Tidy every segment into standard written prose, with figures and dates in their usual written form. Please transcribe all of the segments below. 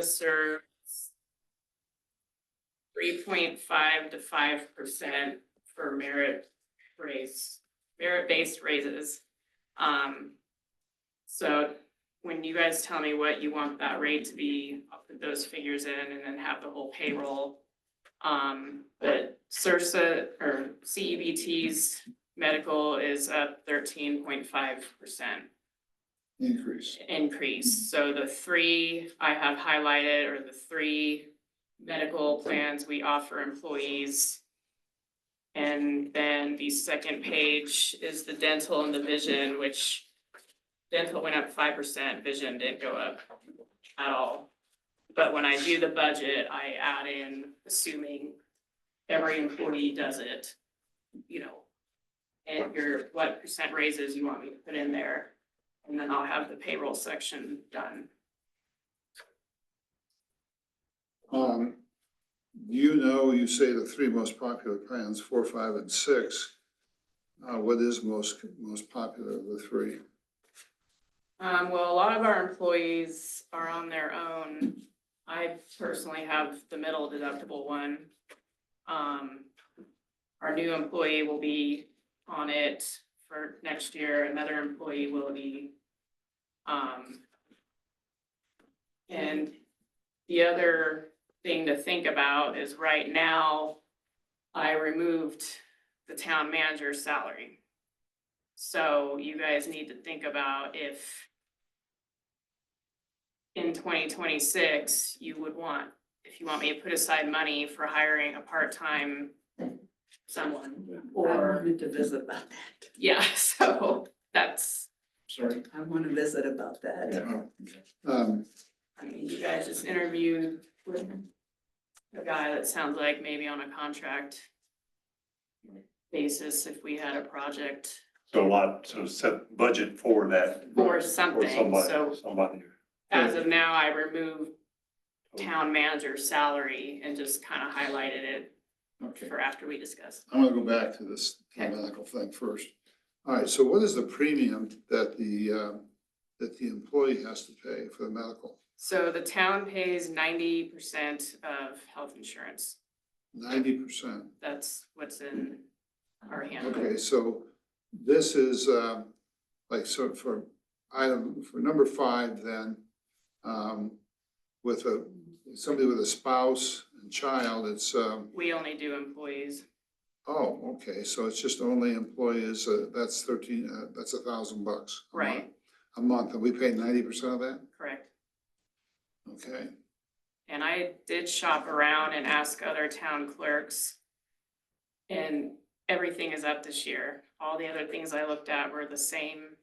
serves 3.5 to 5% for merit-based raises. So when you guys tell me what you want that rate to be, I'll put those figures in and then have the whole payroll. But CRSA or CEBT's medical is up 13.5% increase. So the three I have highlighted are the three medical plans we offer employees. And then the second page is the dental and the vision, which dental went up 5%, vision didn't go up at all. But when I do the budget, I add in, assuming every employee does it, you know, and what percent raises you want me to put in there. And then I'll have the payroll section done. You say the three most popular plans, 4, 5, and 6. What is most popular of the three? Well, a lot of our employees are on their own. I personally have the middle deductible one. Our new employee will be on it for next year. Another employee will be. And the other thing to think about is right now, I removed the town manager's salary. So you guys need to think about if in 2026, you would want, if you want me to put aside money for hiring a part-time someone, I or, wanted to visit about that. yeah, so that's, Sorry. I want to visit about that. I mean, you guys just interviewed with a guy that sounds like maybe on a contract basis if we had a project So set budget for that. or For something, so somebody. as of now, I removed town manager's salary and just kind of highlighted it Okay, for after we discussed. I'm gonna go back to this Okay. medical thing first. All right, so what is the premium that the employee has to pay for the medical? So the town pays 90% of health insurance. 90%. That's what's in our handbook. Okay, so this is, so for number 5, then, with somebody with a spouse and child, it's, We only do employees. okay, so it's just only employees, that's that's $1,000. Right. A month, and we pay 90% of that? Correct. Okay, And I did shop around and ask other town clerks. And everything is up this year. All the other things I looked at were the same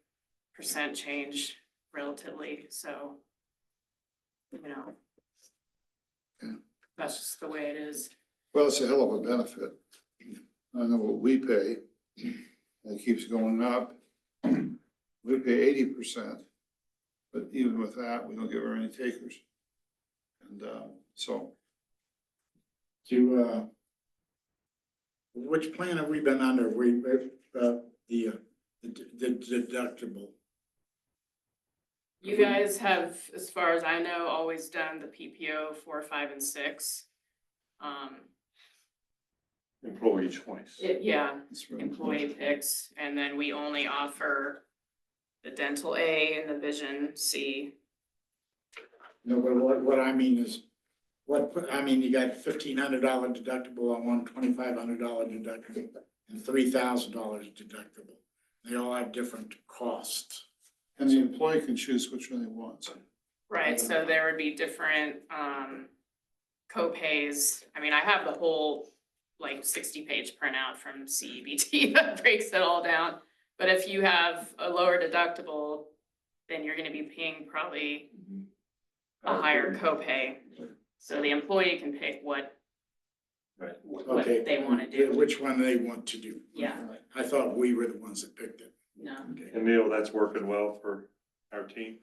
percent change relatively, so. You know. Yeah. That's just the way it is. well, it's a hell of a benefit. I know what we pay, and it keeps going up. We pay 80%, but even with that, we don't get very many takers. And so, Which plan have we been under? The deductible. You guys have, as far as I know, always done the PPO 4, 5, and 6. Employee choice. Yeah, it's really employee picks, and then we only offer the dental A and the vision C. No, but what I mean is, you got $1,500 deductible on one, $2,500 deductible, and $3,000 deductible. They all have different costs. And the employee can choose which one he wants. Right, so there would be different co-pays. I mean, I have the whole like 60-page printout from CEBT that breaks it all down. But if you have a lower deductible, then you're gonna be paying probably a higher copay. So the employee can pick what Okay. they wanna do. Which one they want to do. Yeah. I thought we were the ones that picked it. No, Okay. And Neil, that's working well for our team?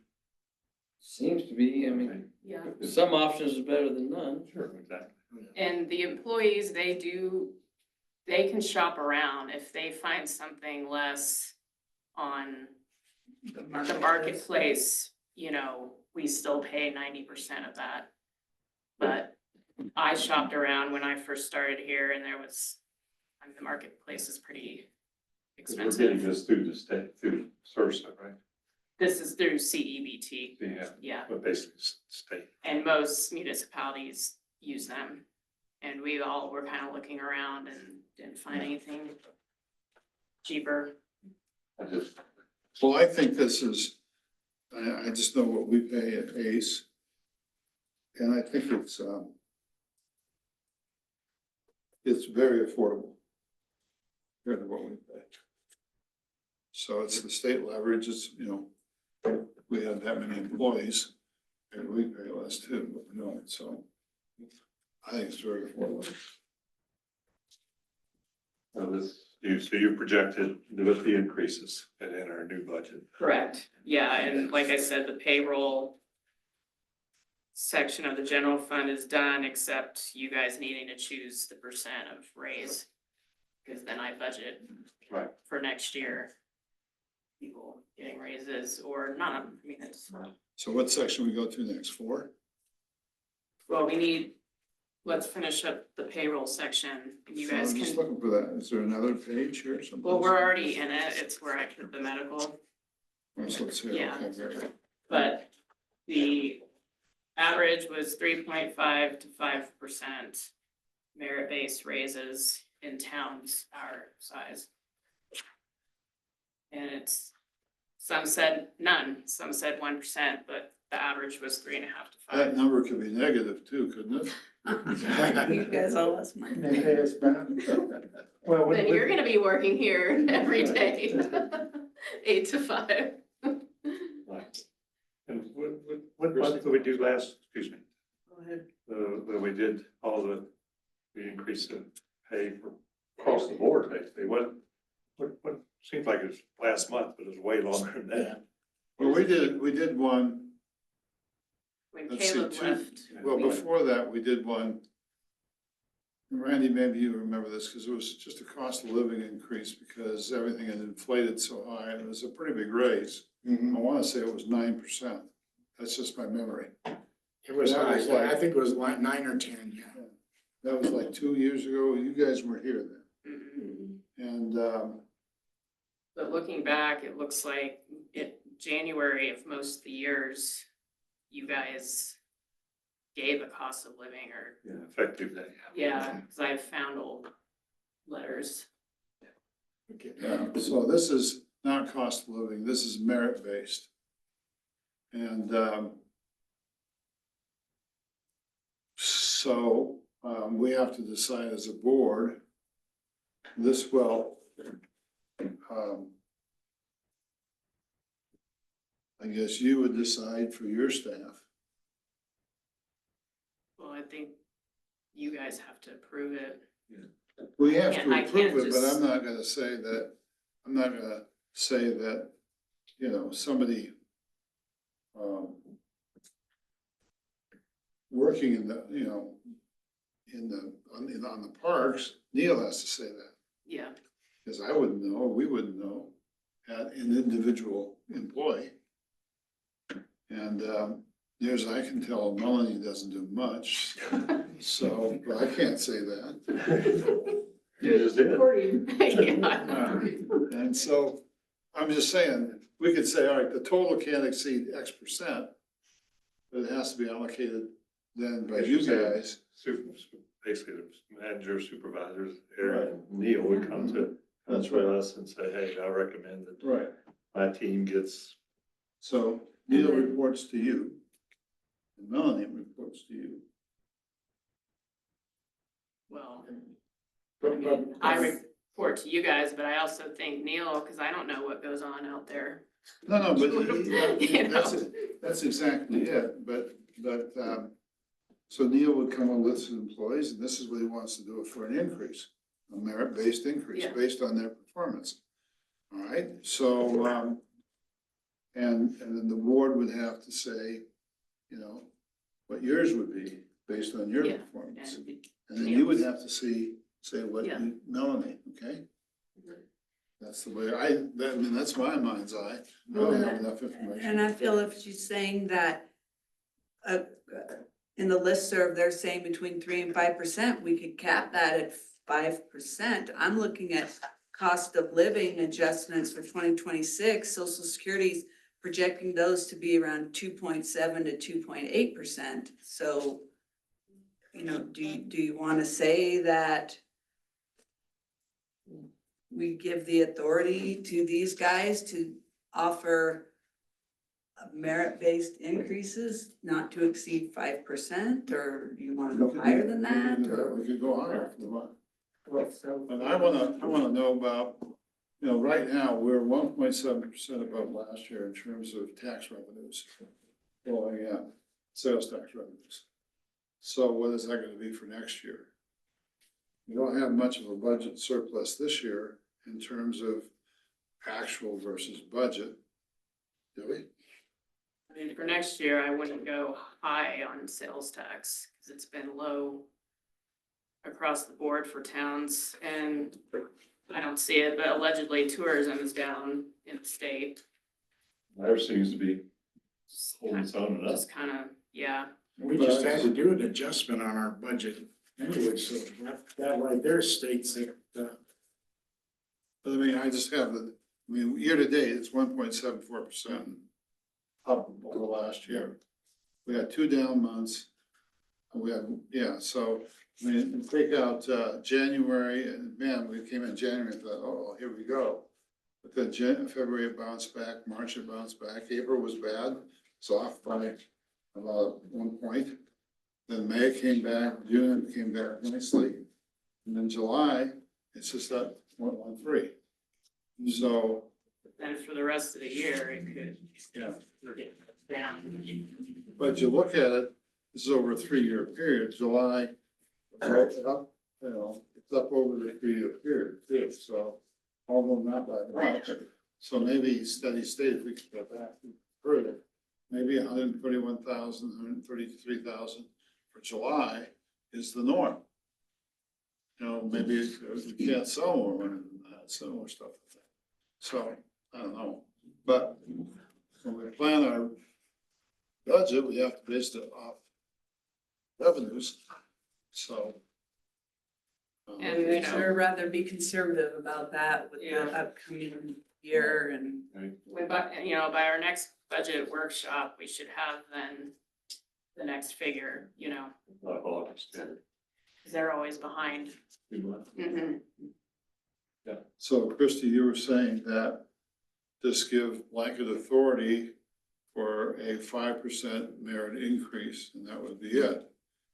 Seems to be, I mean, yeah. some options are better than none. Sure, exactly. And the employees, they can shop around if they find something less on the marketplace, you know, we still pay 90% of that. But I shopped around when I first started here and the marketplace is pretty 'Cause we're getting expensive. this through the state, through SURSA, right? This is through CEBT, Yeah, yeah, but basically state. and most municipalities use them. And we all were kind of looking around and didn't find anything cheaper. I just, Well, I think this is, I just know what we pay at ACE. And I think it's very affordable compared to what we pay. So it's the state leverage, it's, we have that many employees, and we pay less too, but we don't, so I think it's very affordable. so you projected with the increases and in our new budget. Correct. Yeah, and like I said, the payroll section of the general fund is done, except you guys needing to choose the percent of raise. Because then I budget Right. for next year. People getting raises or not, I mean, it's, So what section we go to next, 4? well, let's finish up the payroll section. You So guys I'm just can, looking for that, is there another page here or something? well, we're already in it. It's where I put the medical. Oh, so it's here, Yeah. okay, very good. But the average was 3.5 to 5% merit-based raises in towns our size. And some said none, some said 1%, but the average was 3.5 to That 5. number could be negative too, couldn't it? You guys owe us money. They pay us back. Well, Then you're gonna be working here every day, 8 to 5. Right. And what month did we do last, excuse me, Go ahead. we did all the increase in pay for across the board, basically, what, seems like it was last month, but it was way longer than that. Well, we did one, When let's see, Caleb left. well, before that, we did one. Randy, maybe you remember this, because it was just a cost of living increase because everything had inflated so high, and it was a pretty big raise. I wanna say it was 9%. That's just my memory. It was That high, was like- I think it was like 9 or 10, yeah. That was like 2 years ago. You guys were here then. Mhm. And, But looking back, it looks like January of most of the years, you guys gave a cost of living or, Yeah, effective day. yeah, because I've found old letters. Okay. so this is not cost of living, this is merit-based. And, so, we have to decide as a board, I guess you would decide for your staff. Well, I think you guys have to approve it. We have Yeah, to I can't approve it, but just- I'm not gonna say that, somebody, working in the, on the parks, Neil has to say that, Yeah, because I wouldn't know, we wouldn't know, at an individual employee. And, near as I can tell, Melanie doesn't do much, so, but I can't say that. You just did. yeah. And so, I'm just saying, we could say, all right, the total can't exceed X%, but it has to be allocated then by you guys. Basically, the manager, supervisors, Aaron, and Neil would come to us and say, hey, I recommend that Right. my team gets. So Neil reports to you, and Melanie reports to you. Well, I But- mean, I report to you guys, but I also think Neil, because I don't know what goes on out there. No, but You know. that's exactly it, but, so Neil would come on with his employees, and this is what he wants to do for an increase, a merit-based increase, Yeah. based on their performance. All right, so, and then the board would have to say, what yours would be based on your Yeah, performance. And And then you would have to say what Yeah. Melanie, okay? Mhm. That's the way that's my mind's eye. I don't have enough information. And I feel if she's saying that, in the listserv, they're saying between 3% and 5%, we could cap that at 5%. I'm looking at cost of living adjustments for 2026. Social Security's projecting those to be around 2.7 to 2.8%. So, you know, do you want to say that we give the authority to these guys to offer merit-based increases not to exceed 5%, or do you want to go higher than that, or? We could go higher if we want. So, And I wanna know about, you know, right now, we're 1.7% above last year in terms of tax revenues. Well, yeah, sales tax revenues. So what is that gonna be for next year? We don't have much of a budget surplus this year in terms of actual versus budget, do we? I mean, for next year, I wouldn't go high on sales tax, because it's been low across the board for towns, and I don't see it, but allegedly tourism is down in the state. There seems to be Just holding its own enough. kinda, yeah, We just had to do an adjustment on our budget anyway, so that right there states that, But I mean, I just have year to date, it's 1.74% up over last year. We had 2 down months. We had, yeah, so, I mean, take out, January, and man, we came in January and thought, oh, here we go. But then February it bounced back, March it bounced back, April was bad, it's off by about 1 point. Then May came back, June came back nicely, and then July, it's just at 1.13. So, then for the rest of the year, it could yeah, get down. but you look at it, this is over a 3-year period, July, it's up, you know, it's up over the 3-year period too, so although not by much. So maybe steady state, if we could go back further, maybe 131,000, 133,000 for July is the norm. You know, maybe we can't sell more than that, sell more stuff. So, I don't know, but when we plan our budget, we have to base it off revenues, so. And, you I'd know, sure rather be conservative about that with Yeah. the upcoming year and. by our next budget workshop, we should have then the next figure, Not August, yeah. because they're always behind. Mhm. So Christie, you were saying that just give blanket authority for a 5% merit increase, and that would be it.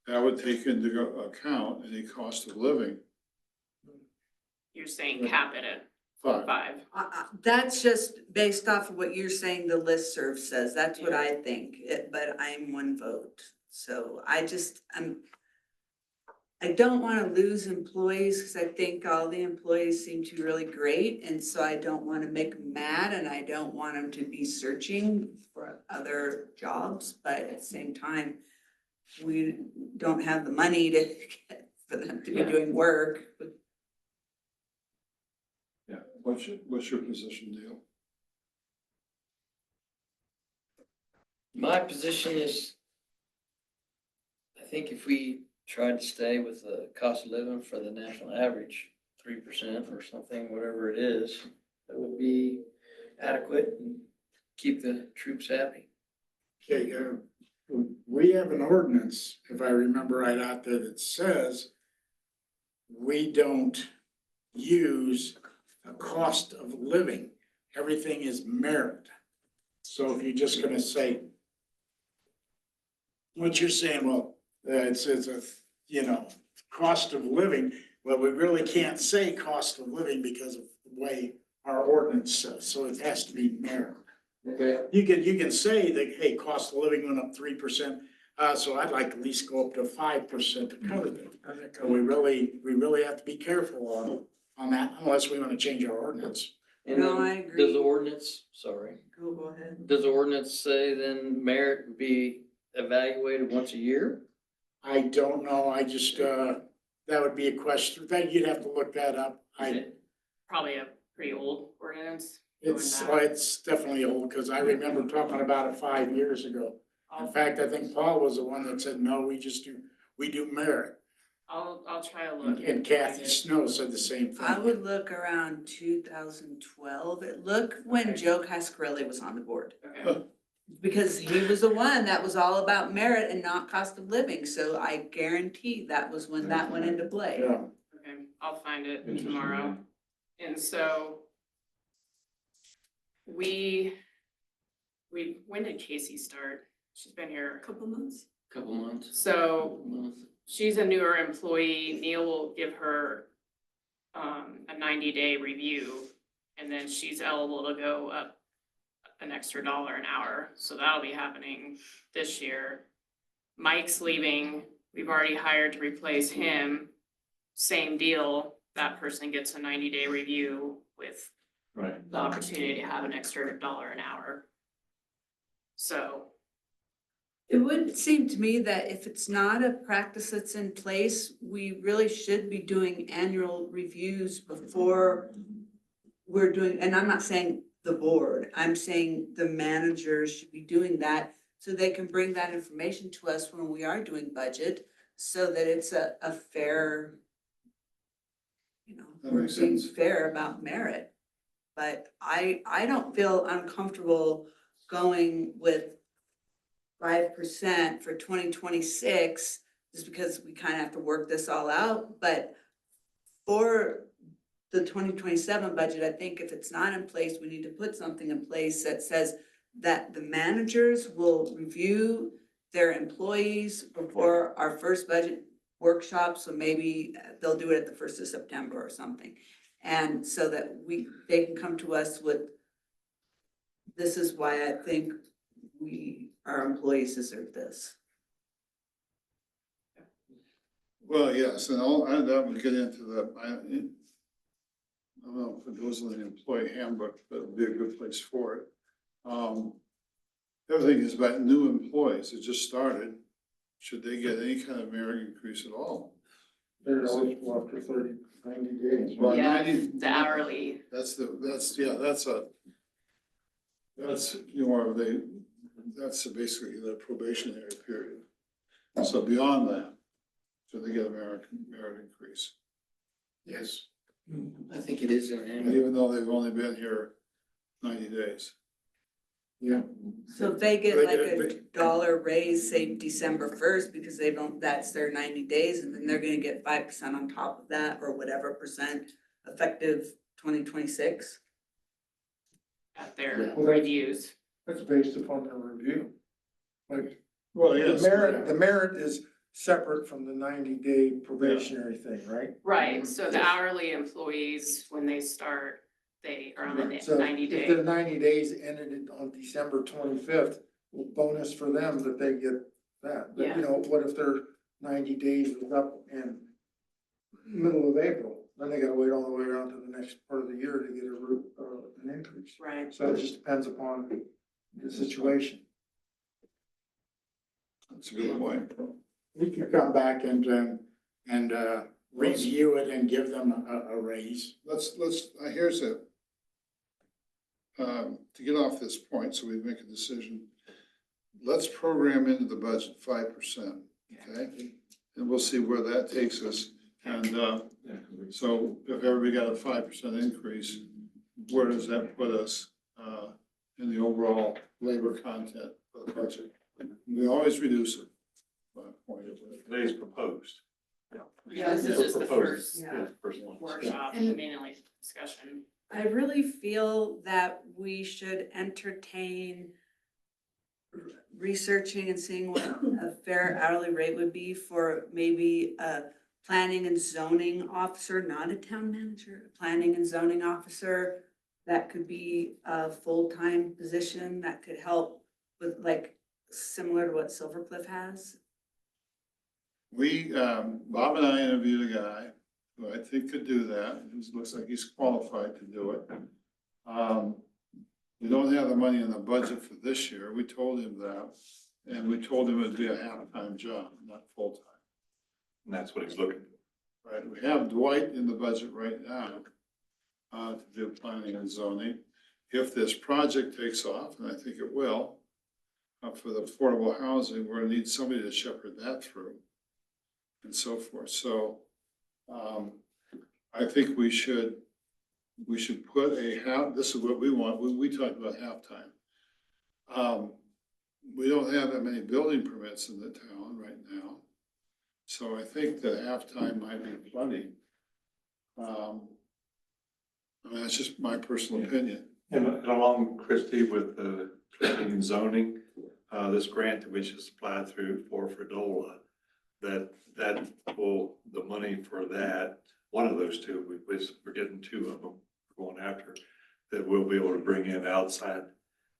That would take into account any cost of living. You're saying cap it at 5. 5. That's just based off of what you're saying the listserv says. That's what Yeah. I think, but I'm 1 vote. So I don't want to lose employees because I think all the employees seem to be really great. And so I don't want to make them mad and I don't want them to be searching for other jobs. But at the same time, we don't have the money for them to be doing work. Yeah, what's your position, Neil? My position is, I think if we try to stay with the cost of living for the national average, 3% or something, whatever it is, that would be adequate and keep the troops happy. okay, we have an ordinance, if I remember right out there, that says we don't use a cost of living. Everything is merit. So if you're just gonna say, what you're saying, well, it says cost of living, well, we really can't say cost of living because of the way our ordinance says, so it has to be merit. Okay. You can say that, hey, cost of living went up 3%, so I'd like to at least go up to 5% to cover that. We really have to be careful on that unless we want to change our ordinance. And No, then I agree. Does the ordinance, sorry, Go ahead. does the ordinance say then merit would be evaluated once a year? I don't know, I just, that would be a question, that you'd have to look that up. Probably a pretty old ordinance. It's definitely old, because I remember talking about it 5 years ago. In fact, I think Paul was the one that said, no, we do merit. I'll try to look. And Kathy Snow said the same thing. I would look around 2012. Look when Okay. Joe Cascarelli was on the board. Okay, Because he was the one that was all about merit and not cost of living, so I guarantee that was when that went into play. Yeah, okay, I'll find it tomorrow. And so when did Casey start? She's been here. Couple months. Couple months. So she's a newer employee. Neil will give her a 90-day review, and then she's eligible to go up an extra $1 an hour. So that'll be happening this year. Mike's leaving. We've already hired to replace him. Same deal. That person gets a 90-day review with Right. the opportunity to have an extra $1 an hour. So, It would seem to me that if it's not a practice that's in place, we really should be doing annual reviews before we're doing, and I'm not saying the board, I'm saying the managers should be doing that so they can bring that information to us when we are doing budget, so that it's a fair, That we're makes being sense. fair about merit. But I don't feel uncomfortable going with 5% for 2026, just because we kind of have to work this all out, but for the 2027 budget, I think if it's not in place, we need to put something in place that says that the managers will review their employees before our first budget workshop, so maybe they'll do it at the 1st of September or something. And so that they can come to us with, this is why I think our employees deserve this. Well, yes, and that would get into I don't know if it goes in the employee handbook, but it'd be a good place for it. The other thing is about new employees that just started. Should they get any kind of merit increase at all? they're eligible after 90 days. Well, yeah, 90 the hourly, That's basically the probationary period. So beyond that, should they get a merit increase? Yes. I think it is an annual. Even though they've only been here 90 days. Yeah. So if they get They like get a $1 raise, say December 1st, because that's their 90 days, and then they're gonna get 5% on top of that, or whatever percent effective 2026. at their Yeah. reviews. That's based upon the review. Like, Well, the merit is separate from the 90-day probationary thing, right? Right, so the hourly employees, when they start, they are on the So 90 if day. their 90 days ended on December 25th, well, bonus for them that they get that. But Yeah. you know, what if their 90 days was up in middle of April? Then they gotta wait all the way around to the next part of the year to get an increase. Right, So it just depends upon the situation. That's a good point. We can come back and review it and give them a raise. Here's to get off this point, so we make a decision. Let's program into the budget 5%, okay? And we'll see where that takes us. And so if everybody got a 5% increase, where does that put us in the overall labor content of the budget? We always reduce it by a point of it. Today's proposed. yeah, this is just the Proposed, first Yeah. First one. workshop, And- mainly discussion. I really feel that we should entertain researching and seeing what a fair hourly rate would be for maybe a planning and zoning officer, not a town manager, a planning and zoning officer. That could be a full-time position that could help with, like, similar to what Silver Cliff has. Bob and I interviewed a guy who I think could do that. He looks like he's qualified to do it. We don't have the money in the budget for this year. We told him that. And we told him it'd be a half-time job, not full-time. And that's what he's looking for. Right, we have Dwight in the budget right now to do planning and zoning. If this project takes off, and I think it will, for the affordable housing, we're gonna need somebody to shepherd that through and so forth. So, I think we should put this is what we want. We talked about halftime. We don't have that many building permits in the town right now. So I think that halftime might be plenty. I mean, that's just my personal opinion. And along, Christie, with the planning and zoning, this grant that we just applied through for Fredola, that will, the money for that, one of those two, we're getting two of them going after, that we'll be able to bring in outside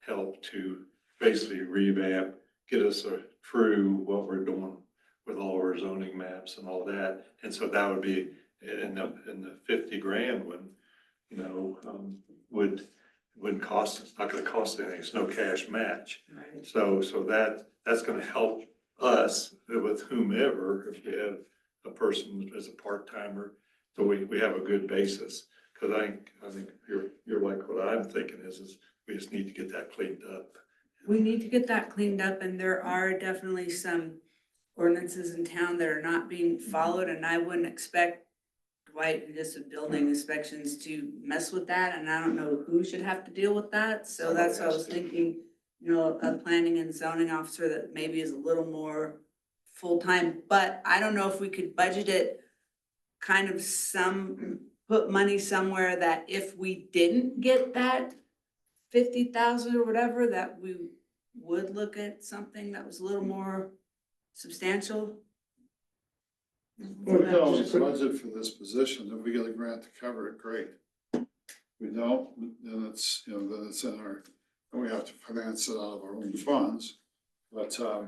help to basically revamp, get us through what we're doing with all our zoning maps and all that. And so that would be in the 50 grand one, you know, wouldn't cost, it's not gonna cost anything, it's no cash match. Right. So that's gonna help us with whomever, if you have a person as a part-timer, so we have a good basis. Cause I think you're like what I'm thinking is we just need to get that cleaned up. We need to get that cleaned up, and there are definitely some ordinances in town that are not being followed, and I wouldn't expect Dwight, just with building inspections, to mess with that, and I don't know who should have to deal with that, so that's what I was thinking, you know, a planning and zoning officer that maybe is a little more full-time, but I don't know if we could budget it kind of put money somewhere that if we didn't get that 50,000 or whatever, that we would look at something that was a little more substantial. Well, no, it's budget for this position. If we get a grant to cover it, great. We don't, then it's, you know, then it's in our, and we have to finance it out of our own funds. But, I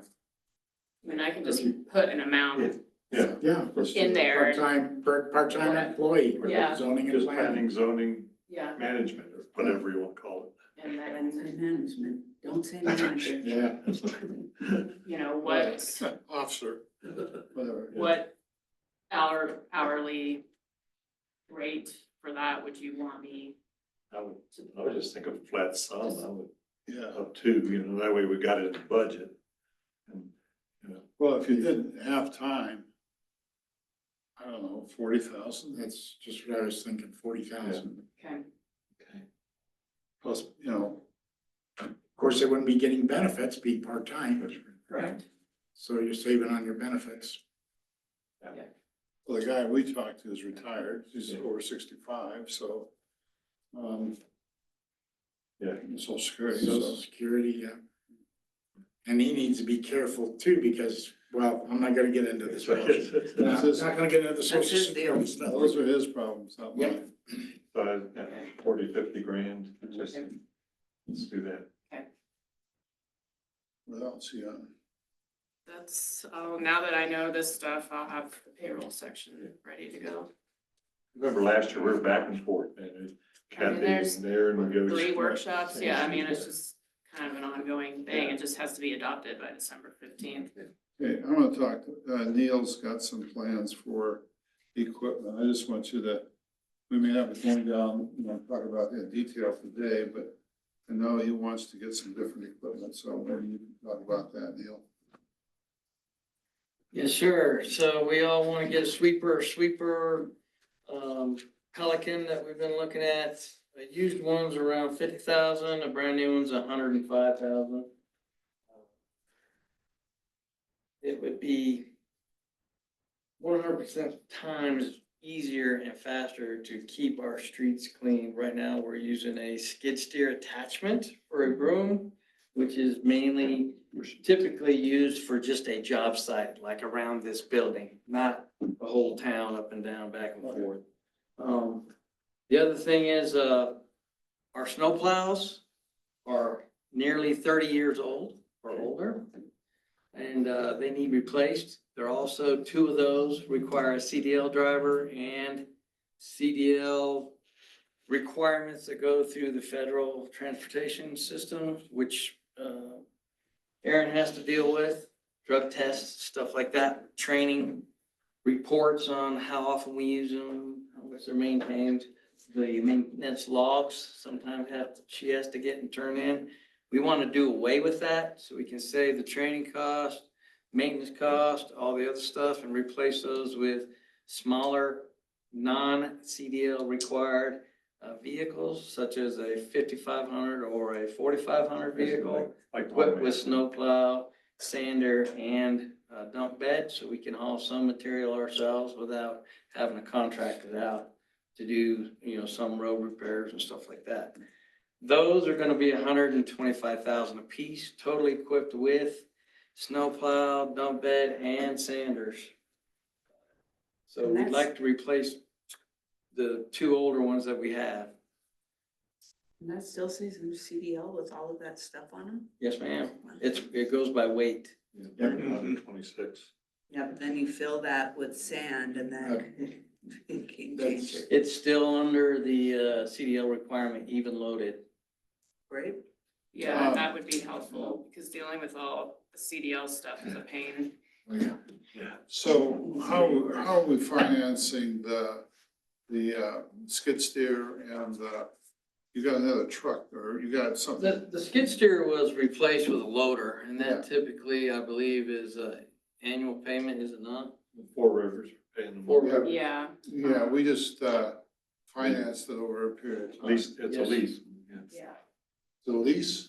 mean, I can just put an amount Yeah, Yeah. in there. Part-time employee, Yeah. zoning and just planning. planning, zoning, Yeah, management, or whatever you want to call it. and Don't say then, management, don't say manager. Yeah. you know, what officer, whatever. what hourly rate for that would you want me? I would just think of a flat sum, I would, Yeah, up to, you know, that way we got it in the budget. And, you know, well, if you did half-time, I don't know, 40,000, That's just what I was thinking, 40,000. Okay, plus, you know, Of course, they wouldn't be getting benefits, being part-time, correct. so you're saving on your benefits. well, the guy we talked to is retired, he's over 65, so, Yeah. Social Security, Social so. Security, yeah. And he needs to be careful too, because, well, I'm not gonna get into this. I'm That's not gonna get into the That's social his security deal. stuff. Those are his problems, not Yeah. mine. So, 40, 50 grand, just, let's do that. What else, yeah? That's, now that I know this stuff, I'll have the payroll section ready to go. Remember last year, we were back and forth, man, I mean, Kathy there's and there and we go. 3 workshops, yeah, I mean, it's just kind of an ongoing thing, it just has to be adopted by December 15th. Okay, I'm gonna talk, Neil's got some plans for equipment. I just want you to, we may not be going down, you know, talk about it in detail today, but I know he wants to get some different equipment, so maybe you can talk about that, Neil. Yes, sure. So we all want to get a sweeper, Pelican that we've been looking at. A used one's around 50,000, a brand new one's 105,000. It would be 100% times easier and faster to keep our streets clean. Right now, we're using a skid steer attachment for a broom, which is mainly typically used for just a job site, like around this building, not the whole town up and down, back and forth. The other thing is, our snowplows are nearly 30 years old or older, and they need replaced. There are also 2 of those require a CDL driver and CDL requirements that go through the federal transportation system, which Aaron has to deal with, drug tests, stuff like that, training, reports on how often we use them, how much they're maintained. The maintenance logs sometimes she has to get and turn in. We want to do away with that so we can save the training cost, maintenance cost, all the other stuff, and replace those with smaller, non-CDL required vehicles, such as a 5500 or a 4500 vehicle, Like equipped with snowplow, sander, and dump bed, so we can haul some material ourselves without having to contract it out to do, some road repairs and stuff like that. Those are gonna be 125,000 apiece, totally equipped with snowplow, dump bed, and sanders. So And we'd that's- like to replace the two older ones that we have. And that still says CDL with all of that stuff on them? Yes, ma'am. It goes by weight. Yeah, 126. Yeah, but then you fill that with sand and then it can change it, It's still under the CDL requirement, even loaded. right? Yeah, that would be helpful, because dealing with all the CDL stuff is a pain. Yeah. Yeah. So how are we financing the skid steer and you got another truck or you got something? The skid steer was replaced with a loader, and Yeah. that typically, I believe, is a annual payment, is it not? Four Rivers are paying the Four most. Rivers. Yeah, Yeah, we just financed it over a period of At time. least, it's a Yes. lease. Yeah. yeah. The lease?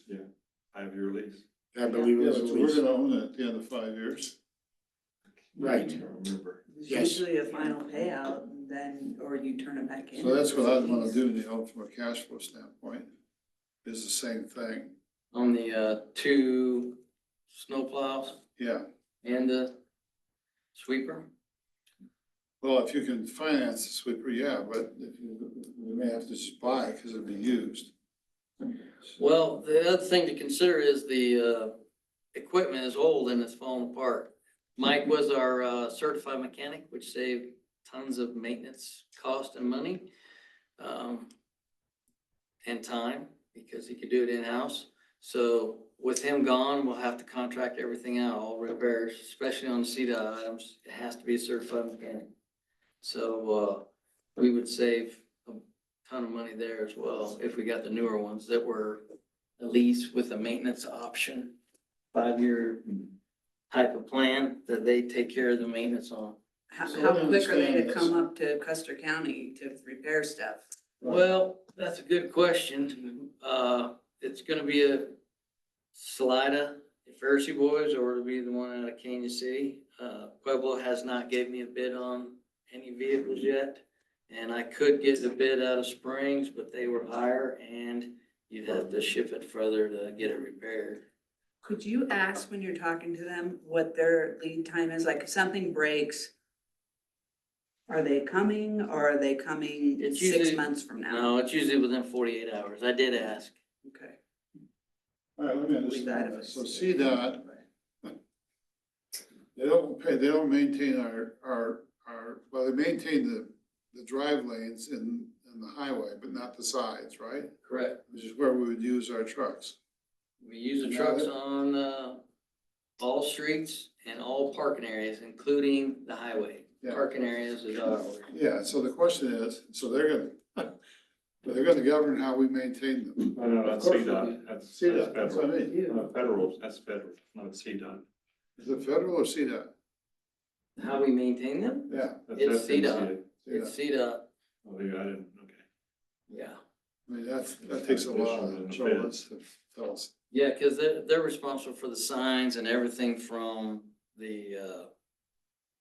5-year lease. I believe it Yeah, was a but we're lease. gonna own it at the end of 5 years. Right. I don't remember. It's Yes. usually a final payout and then, or you turn it back in. So that's what I'd wanna do, from a cash flow standpoint, is the same thing. On the two snowplows Yeah, and the sweeper. well, if you can finance the sweeper, yeah, but we may have to just buy it because it'll be used. Well, the other thing to consider is the equipment is old and it's falling apart. Mike was our certified mechanic, which saved tons of maintenance cost and money, and time, because he could do it in-house. So with him gone, we'll have to contract everything out, all repairs, especially on CDOT items. It has to be a certified mechanic. So we would save a ton of money there as well if we got the newer ones that were at least with a maintenance option, 5-year type of plan that they take care of the maintenance on. How So how I quick are they to understand come this. up to Custer County to repair stuff? Well, that's a good question. It's gonna be a Salida, the Pharisee Boys, or it'll be the one out of Kansas City. Pueblo has not gave me a bid on any vehicles yet. And I could get the bid out of Springs, but they were higher and you'd have to ship it further to get it repaired. Could you ask when you're talking to them what their lead time is? Like if something breaks, are they coming or are they coming It's 6 usually- months from now? No, it's usually within 48 hours. I did ask. Okay. All right, let me Leave that understand if this. it's- So CDOT, they don't maintain well, they maintain the drive lanes in the highway, but not the sides, right? Correct. Which is where we would use our trucks. We use the trucks on all streets and all parking areas, including the highway. Yeah. Parking areas is ours. Yeah, so the question is, so they're gonna govern how we maintain them. No, that's Of course we CDOT. do. That's CDOT, that's what I federal. mean. Federal, that's federal, not CDOT. Is it federal or CDOT? How we maintain them? Yeah. That's It's FMCA. CDOT. It's CDOT, Oh, yeah, I didn't, okay. yeah. I mean, that takes a while, Joe, let's tell us. Yeah, cause they're responsible for the signs and everything from the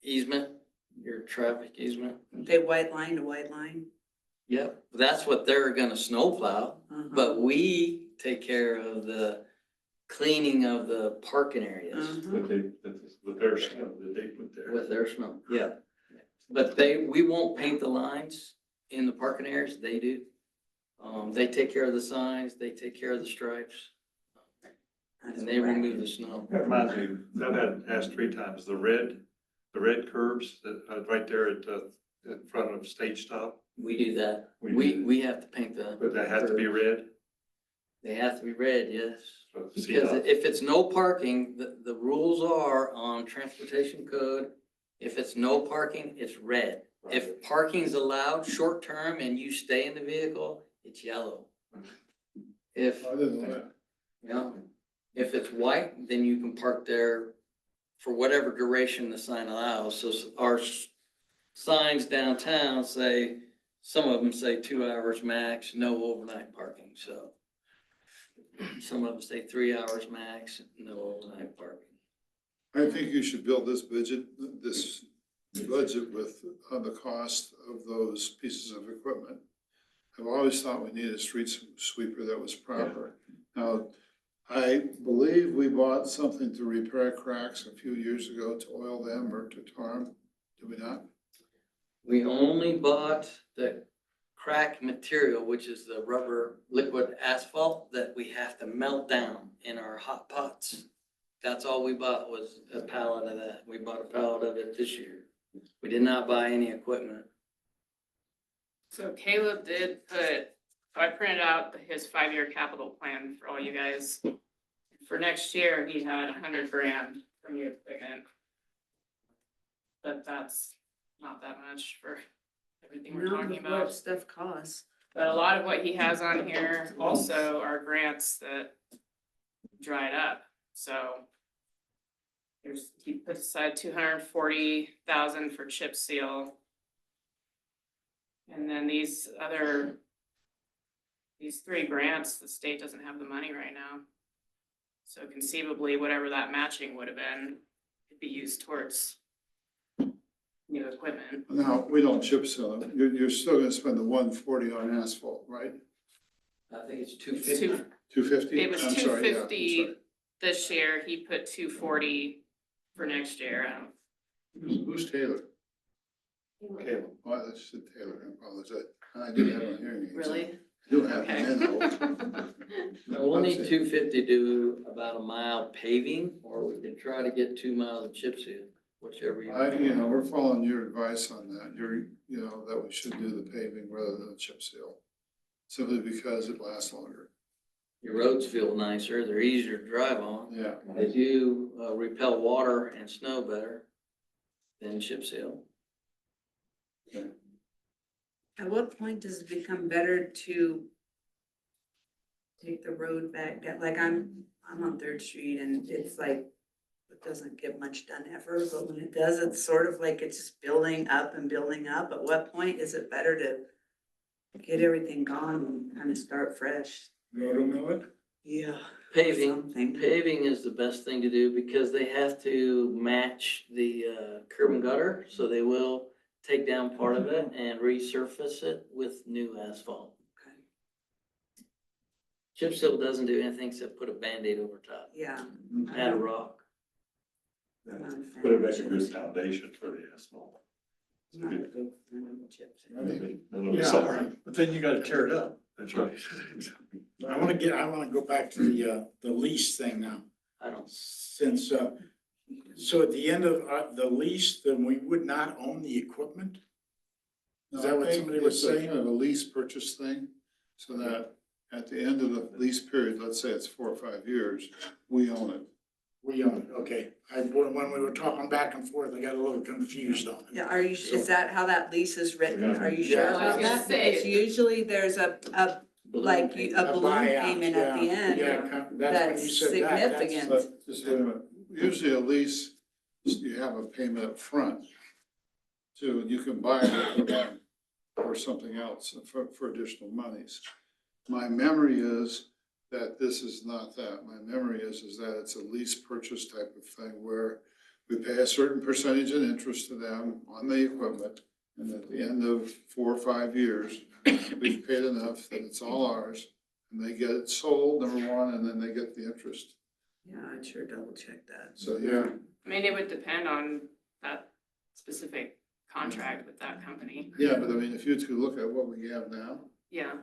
easement, your traffic easement. They white line to white line? Yep, that's what they're gonna snowplow, Uh-huh. but we take care of the cleaning of the parking areas. Uh-huh. With their stuff that they put there. With their snow, yeah. But we won't paint the lines in the parking areas, they do. They take care of the signs, they take care of the stripes, That's and they right. remove the snow. That reminds me, I've had asked 3 times, the red curbs that, right there in front of Stage Stop. We do that. We do. We have to paint the. But that has to be red. They have to be red, yes. So Because CDOT. if it's no parking, the rules are on transportation code, if it's no parking, it's red. If parking's allowed short-term and you stay in the vehicle, it's yellow. If, I didn't know that. Yeah, if it's white, then you can park there for whatever duration the sign allows. So our signs downtown say, some of them say 2 hours max, no overnight parking, so. Some of them say 3 hours max, no overnight parking. I think you should build this budget with, the cost of those pieces of equipment. I've always thought we needed a street sweeper that was proper. Now, I believe we bought something to repair cracks a few years ago to oil them or to tar them, did we not? We only bought the crack material, which is the rubber liquid asphalt that we have to melt down in our hot pots. That's all we bought was a pallet of that. We bought a pallet of it this year. We did not buy any equipment. So Caleb did put, so I printed out his 5-year capital plan for all you guys. For next year, he had $100,000 from your equipment. But that's not that much for everything we're None talking of what about. stuff costs. But a lot of what he has on here also are grants that dried up, so. He put aside 240,000 for chip seal. And then these 3 grants, the state doesn't have the money right now. So conceivably, whatever that matching would have been, could be used towards new equipment. Now, we don't chip seal it. You're still gonna spend the 140 on asphalt, right? I think it's It's 250. 250? It was I'm sorry, yeah, I'm 250 sorry. this year, he put 240 for next year. Who's Taylor? Caleb. Oh, I just said Taylor, I apologize. I do have a hearing. aids. Really? I do have Okay. them in though. No, we'll need 250 to do about a mile paving, or we can try to get 2 miles of chip seal, whichever you. We're following your advice on that. That we should do the paving rather than the chip seal. Simply because it lasts longer. Your roads feel nicer, they're easier to drive on. Yeah. They do repel water and snow better than chip seal. At what point does it become better to take the road back down? Like I'm on Third Street and it's like, it doesn't get much done ever, but when it does, it's sort of like it's just building up and building up. At what point is it better to get everything gone and kind of start fresh? Roto mill it? Yeah. Paving, Something. paving is the best thing to do because they have to match the curb and gutter, so they will take down part of it and resurface it with new asphalt. Chip seal doesn't do anything except put a Band-Aid over top, Yeah. add a rock. I'm not a fan But it of makes a chips. good foundation for the asphalt. I'm not a big fan of chips. Yeah. Sorry, but then you gotta tear it up. That's right. I wanna go back to the lease thing now. I don't, Since, so at the end of the lease, then we would not own the equipment? Is that what somebody was saying? Kind of a lease purchase thing, so that at the end of the lease period, let's say it's 4 or 5 years, we own it. We own it, okay. When we were talking back and forth, I got a little confused on it. Yeah, is that how that lease is written? Are you sure Yeah. about I was gonna that? say- Because usually there's a like balloon a balloon buyout, payment at the yeah. end. Yeah, that's when you that's said that, that's- significant. But just wait a minute, usually a lease, you have a payment up front too, and you can buy it or something else for additional monies. My memory is that this is not that. My memory is that it's a lease purchase type of thing where we pay a certain percentage in interest to them on the equipment. And at the end of 4 or 5 years, we've paid enough that it's all ours. And they get it sold, number one, and then they get the interest. Yeah, I'd sure double check that. So, yeah. I mean, it would depend on that specific contract with that company. Yeah, but I mean, if you were to look at what we have now, Yeah,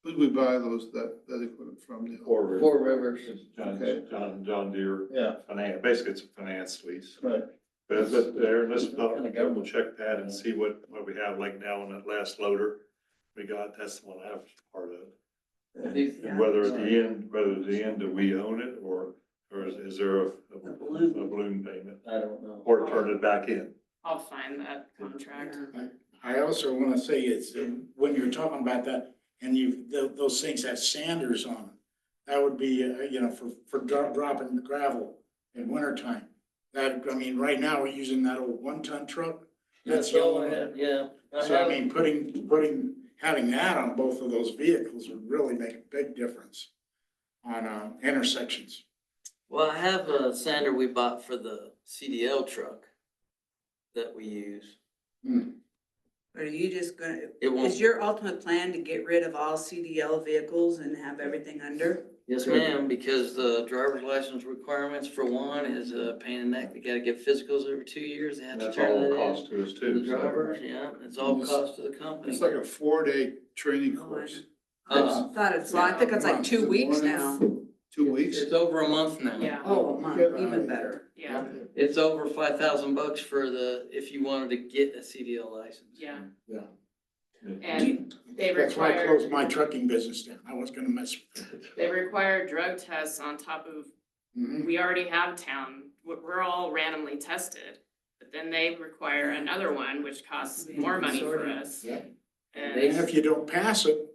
who'd we buy that equipment from? Neil? Four Rivers. Okay. John Deere. Yeah. Finance, basically it's a finance lease. Right. But let's double check that and see what we have like now on that last loader we got, that's the one I have part of. Yeah. And whether at the end, do we own it or is there a balloon payment? I don't know. Or turn it back in? I'll find that contract. I also wanna say it's, when you're talking about that, and those things have sanders on them, that would be, for dropping the gravel in wintertime. That, I mean, right now, we're using that old 1-ton truck. That's all I had, yeah. So I mean, having that on both of those vehicles would really make a big difference on, intersections. Well, I have a sander we bought for the CDL truck that we use. Or are you just gonna, It won't, is your ultimate plan to get rid of all CDL vehicles and have everything under? yes, ma'am, because the driver's license requirements for one is a pain in the neck. They gotta get physicals every 2 years. They have And to that's turn all that it in costs to us to too. the so- drivers, yeah. It's all cost to the company. It's like a 4-day training Oh, course. I thought it's, I think it's like 2 weeks now. 2 weeks? It's over a month now. Yeah, Oh, a month, even better. yeah, It's over $5,000 for if you wanted to get a CDL license. yeah. Yeah. And they That's why I require, closed my trucking business down. I was gonna mess with it. they require drug tests on top of, Mhm. we already have town, we're all randomly tested. But then they require another one, which costs more money for us. Yeah. And And if you don't pass it,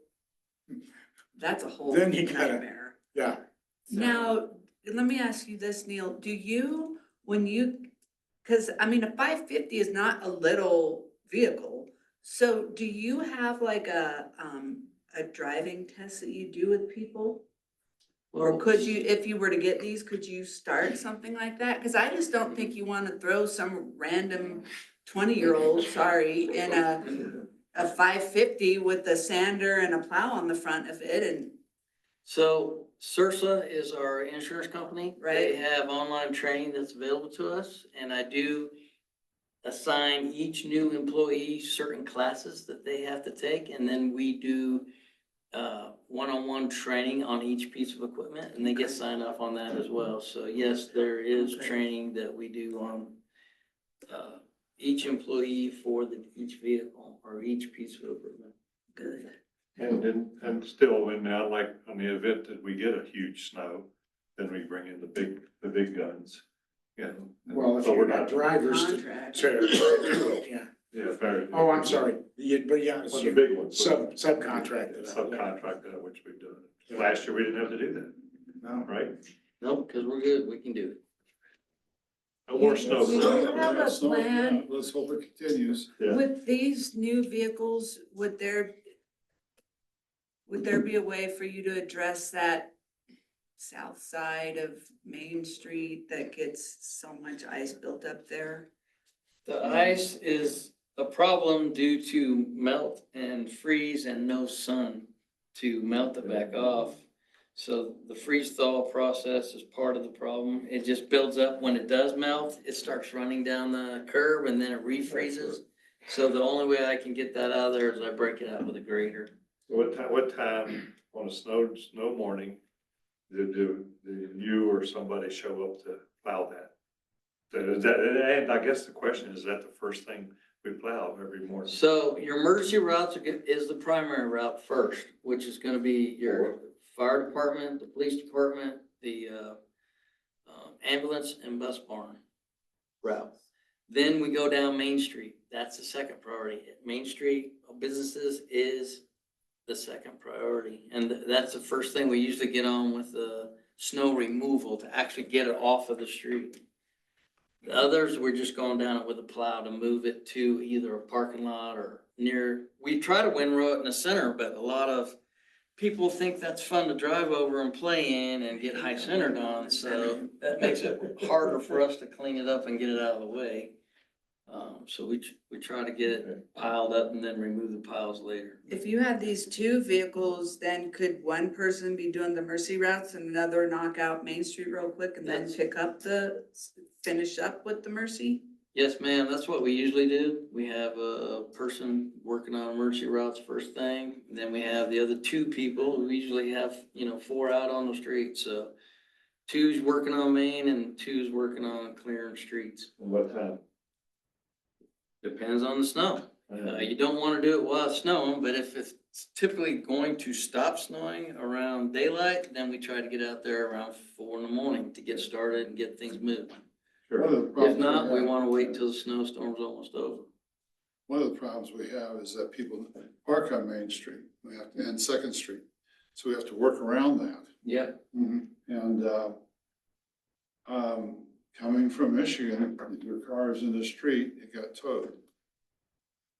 That's a whole Then you gotta- nightmare. yeah, so- Now, let me ask you this, Neil, do you, cause I mean, a 550 is not a little vehicle. So do you have like a driving test that you do with people? Or could you, if you were to get these, could you start something like that? Cause I just don't think you wanna throw some random 20-year-old, sorry, in a 550 with a sander and a plow on the front of it and, So Sursa is our insurance company. They Right. have online training that's available to us, and I do assign each new employee certain classes that they have to take, and then we do one-on-one training on each piece of equipment, and they get signed off on that as well. So yes, there is Okay. training that we do on each employee for each vehicle or each piece of equipment. good. And still, when now, like on the event that we get a huge snow, then we bring in the big guns, you know. well, if So you're we're not not, drivers Contract. yeah. yeah, very. Oh, I'm sorry, but yeah, Well, the big ones. subcontracted. Subcontracted, which we've done. Last year, we didn't have to do that, No. right? Nope, because we're good, we can do it. No more snow. Do you have a So, plan? Let's hope it continues. Yeah. With these new vehicles, would there be a way for you to address that south side of Main Street that gets so much ice built up there? The ice is a problem due to melt and freeze and no sun to melt it back off. So the freeze thaw process is part of the problem. It just builds up. When it does melt, it starts running down the curb and then it refreezes. So the only way I can get that out of there is I break it out with a grater. What time on a snow morning, do you or somebody show up to plow that? So is that, and I guess the question is that the first thing we plow every morning? So your emergency routes is the primary route first, which is gonna be your fire department, the police department, the ambulance and bus barn route. Then we go down Main Street. That's the second priority. Main Street businesses is the second priority. And that's the first thing we usually get on with the snow removal to actually get it off of the street. The others, we're just going down it with a plow to move it to either a parking lot or near, we try to windrow it in the center, but a lot of people think that's fun to drive over and play in and get high centered on, so that makes it harder for us to clean it up and get it out of the way. So we try to get it piled up and then remove the piles later. If you had these two vehicles, then could one person be doing the Mercy routes and another knock out Main Street real quick and then finish up with the Mercy? Yes, ma'am, that's what we usually do. We have a person working on emergency routes first thing, and then we have the other two people. We usually have, 4 out on the street, so 2's working on Main and 2's working on clearing streets. What time? Depends on the snow. You don't wanna do it while it's snowing, but if it's typically going to stop snowing around daylight, then we try to get out there around 4 in the morning to get started and get things moving. One of the If problems not, we have- wanna wait till the snowstorm's almost over. One of the problems we have is that people park on Main Street and Second Street. So we have to work around that. Yep. And, coming from Michigan, if your car is in the street, it got towed.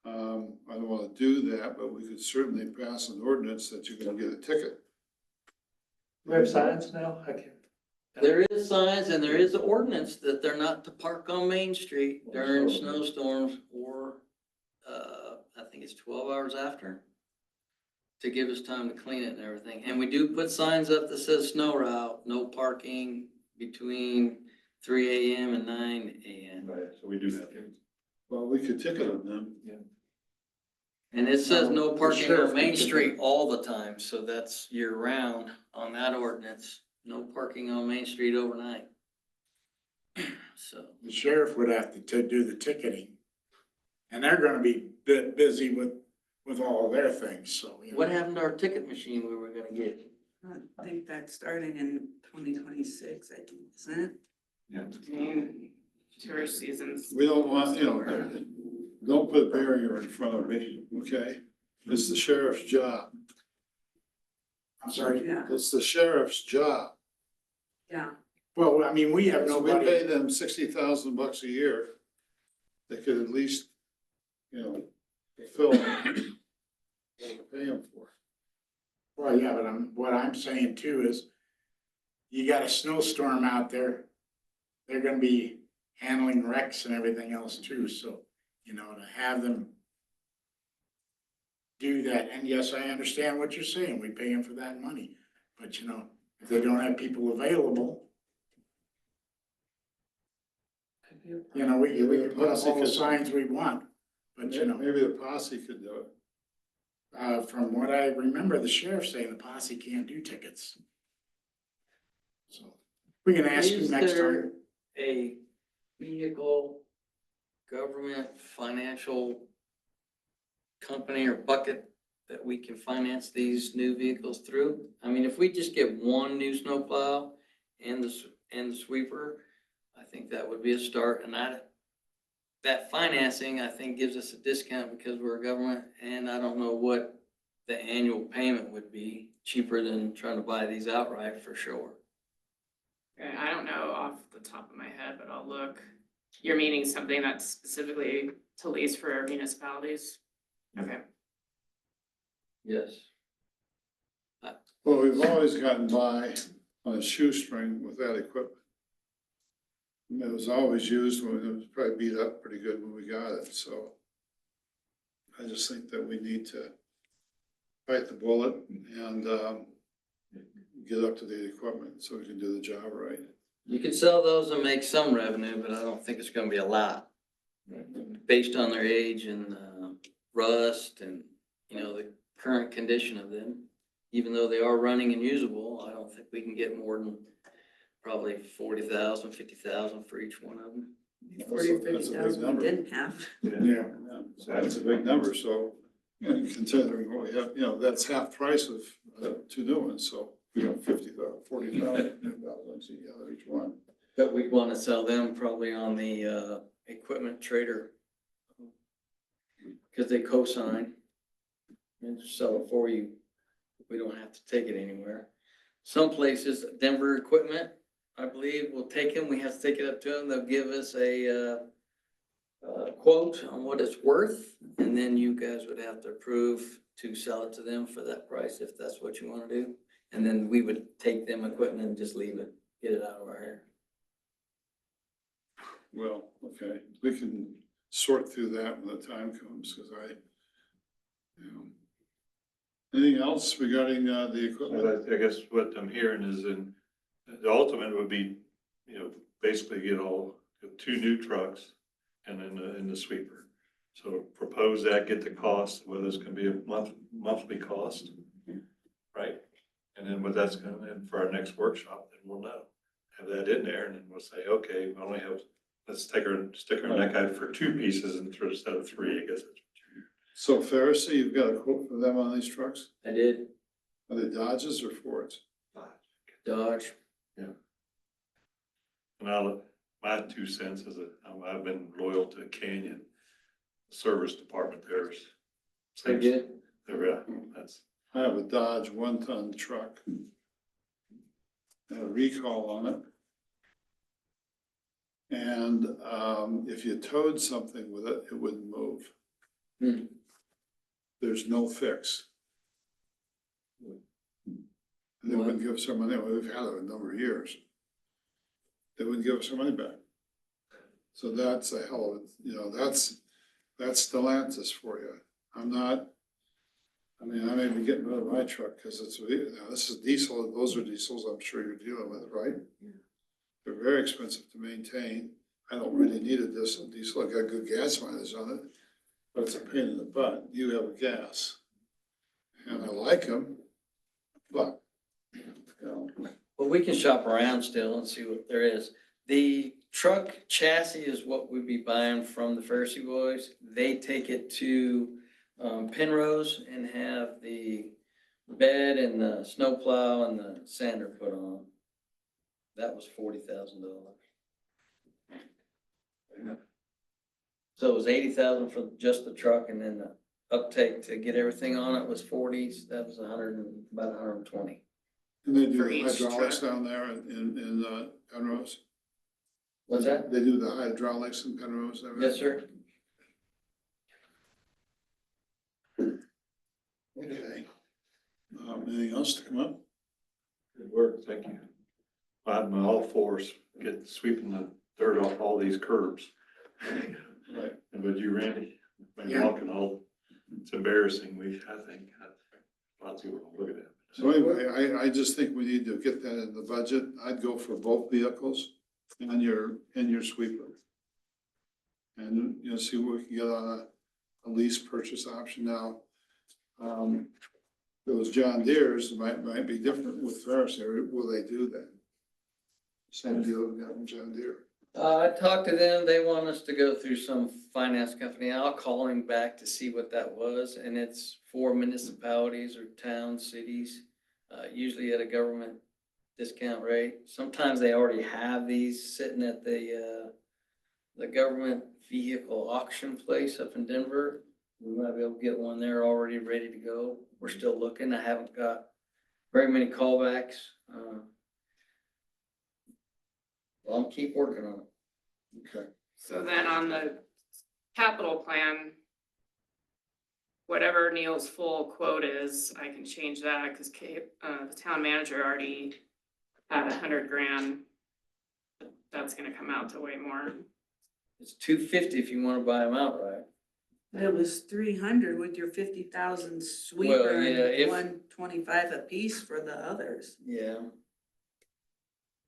I don't wanna do that, but we could certainly pass an ordinance that you're gonna get a ticket. We have signs now, I can't. There is signs and there is an ordinance that they're not to park on Main Street during snowstorms or, I think it's 12 hours after, to give us time to clean it and everything. And we do put signs up that says snow route, no parking between 3 AM and 9 AM. Right, so we do that. Well, we could ticket them then. And it says no The parking sheriff on Main can take Street it. all the time, so that's year round on that ordinance. No parking on Main Street overnight. So, The sheriff would have to do the ticketing. And they're gonna be busy with all their things, so. you know. what happened to our ticket machine we were gonna get? I think that's starting in 2026, I think, isn't it? I mean, tourist seasons. We don't want, don't put a barrier in front of me, okay? It's the sheriff's job. I'm sorry. Yeah, It's the sheriff's job. yeah. Well, I mean, we have So we nobody. pay them $60,000 a year. They could at least, fulfill what we pay them for. Well, yeah, but what I'm saying too is, you got a snowstorm out there, they're gonna be handling wrecks and everything else too, so, to have them do that, and yes, I understand what you're saying, we pay them for that money, but if they don't have people available, we can put up all the signs we want, but Maybe the posse could do it. from what I remember, the sheriff saying the posse can't do tickets. So, we can ask him Is next there time. a vehicle, government, financial company or bucket that we can finance these new vehicles through? I mean, if we just get one new snowplow and the sweeper, I think that would be a start. And that financing, I think, gives us a discount because we're a government, and I don't know what the annual payment would be, cheaper than trying to buy these outright for sure. Okay, I don't know off the top of my head, but I'll look. You're meaning something that's specifically to lease for municipalities? Okay. Yes. Well, we've always gotten by on a shoestring with that equipment. It was always used when it was probably beat up pretty good when we got it, so. I just think that we need to bite the bullet and, get up to date equipment so we can do the job right. You could sell those and make some revenue, but I don't think it's gonna be a lot. Based on their age and, rust and, the current condition of them. Even though they are running and usable, I don't think we can get more than probably 40,000, 50,000 for each one of them. 40 or That's a big 50,000 we number. didn't have. Yeah, Yeah, so that's a big number, so, considering what we have, that's half price of, two new ones, so, 50,000, 40,000 together each one. But we'd wanna sell them probably on the, equipment trader. Cause they co-sign and just sell it for you. We don't have to take it anywhere. Some places, Denver Equipment, I believe, will take them. We have to take it up to them. They'll give us a quote on what it's worth. And then you guys would have to approve to sell it to them for that price, if that's what you wanna do. And then we would take them equipment and just leave it, get it out of our hair. Well, okay, we can sort through that when the time comes, because anything else regarding, the equipment? I guess what I'm hearing is the ultimate would be, basically get two new trucks and then in the sweeper. So propose that, get the cost, whether it's gonna be a monthly cost, right? And then what that's gonna, and for our next workshop, then we'll know. Have that in there, and then we'll say, okay, we only have, let's stick our neck out for two pieces instead of three, I guess. So Pharisee, you've got a quote for them on these trucks? I did Are they Dodges or Fords? Dodge. And my 2 cents is that I've been loyal to Canyon Service Department. Theirs. They did. They're, that's, I have a Dodge 1-ton truck. a recall on it. And, if you towed something with it, it wouldn't move. Hmm. There's no fix. And they wouldn't give us our money, we've had it a number of years. They wouldn't give us our money back. So that's a hell of a, that's Stellantis for you. I'm not, I mean, I may be getting rid of my truck because this is diesel, those are diesels I'm sure you're dealing with, right? They're very expensive to maintain. I don't really need a diesel, I got good gas mileage on it, but it's a pain in the butt. You have a gas. And I like them, but, Well, we can shop around still and see what there is. The truck chassis is what we'd be buying from the Pharisee Boys. They take it to Penrose and have the bed and the snowplow and the sander put on. That was $40,000. So it was 80,000 for just the truck, and then the uptake to get everything on it was 40. That was about 120. and they do For the each hydraulics truck. down there in Penrose. What's that? They do the hydraulics in Penrose. Yes, sir. Okay. Anything else to come up? Good work, thank you. I'm all for sweeping the dirt off all these curbs. Right. And with you, Randy, been Yeah. walking it's embarrassing, I think, lots of people look at that. So anyway, I just think we need to get that in the budget. I'd go for both vehicles and your sweeper. And, see what we can get on a lease purchase option now. Those John Deere's might be different with Ferris, or will they do that? Same deal with John Deere. I talked to them. They want us to go through some finance company. I'll call him back to see what that was. And it's for municipalities or towns, cities, usually at a government discount rate. Sometimes they already have these sitting at the government vehicle auction place up in Denver. We might be able to get one there already ready to go. We're still looking. I haven't got very many callbacks. I'll keep working on it. Okay. So then on the capital plan, whatever Neil's full quote is, I can change that because the town manager already had $100,000. That's gonna come out to way more. It's $250 if you want to buy them outright. It was 300 with your 50,000 sweeper yeah, and if- 125 a piece for the others. Yeah.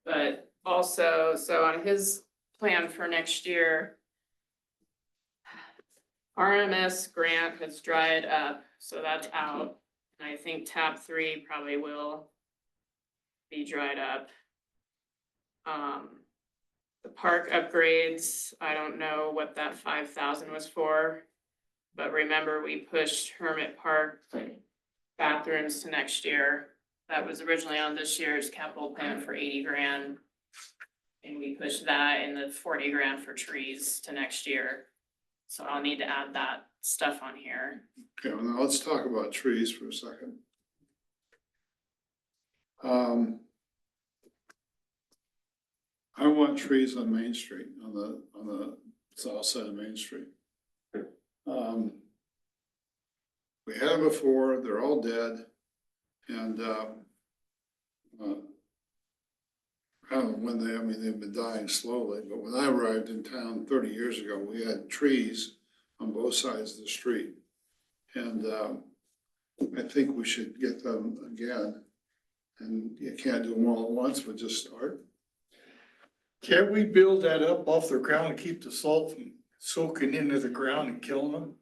But also, so on his plan for next year, RMS grant has dried up, so that's out. And I think TAP 3 probably will be dried up. The park upgrades, I don't know what that 5,000 was for. But remember, we pushed Hermit Park bathrooms to next year. That was originally on this year's capital plan for $80,000. And we pushed that and the $40,000 for trees to next year. So I'll need to add that stuff on here. Okay, well, now let's talk about trees for a second. I want trees on Main Street, on the south side of Main Street. We had them before, they're all dead, and, I don't know when they've been dying slowly, but when I arrived in town 30 years ago, we had trees on both sides of the street. And, I think we should get them again, and you can't do them all at once, but just start. Can't we build that up off the ground and keep the salt from soaking into the ground and killing them?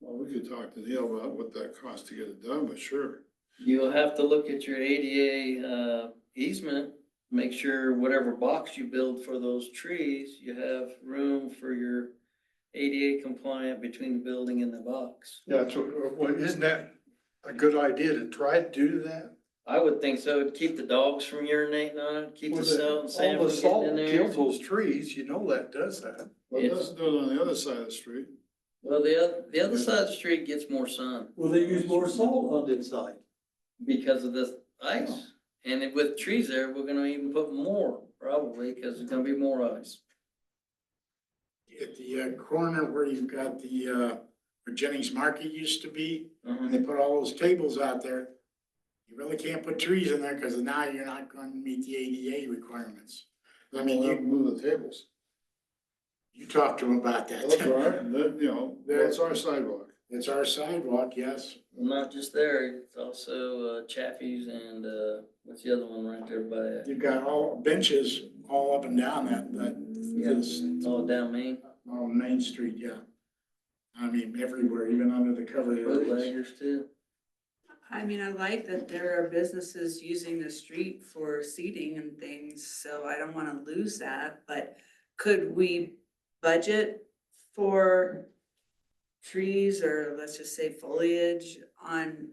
Well, we could talk to Neil about what that costs to get it done, but sure. You'll have to look at your ADA easement, make sure whatever box you build for those trees, you have room for your ADA compliant between the building and the box. Yeah, so, well, isn't that a good idea to try to do that? I would think so. It'd keep the dogs from urinating on it, keep the salt and sand All from the getting salt in there. kills those trees, you know that does that. Well, it doesn't do it on the other side of the street. Well, the other side of the street gets more sun Will they use more salt on the inside? because of the ice. And with trees there, we're gonna even put more, probably, because there's gonna be more ice. At the corner where you've got where Jennings Market used to be, and they put all those tables out there, you really can't put trees in there, because now you're not going to meet the ADA requirements. I mean, We'll you, move the tables. you talk to them about that. Those are, that's our sidewalk. It's our sidewalk, yes. Well, not just there, it's also Chaffee's and, what's the other one right there by, You've got all benches all up and down yeah, this, all down Main, on Main Street, yeah. I mean, everywhere, even under the cover areas. bootleggers too. I mean, I like that there are businesses using the street for seating and things, so I don't wanna lose that, but could we budget for trees or let's just say foliage on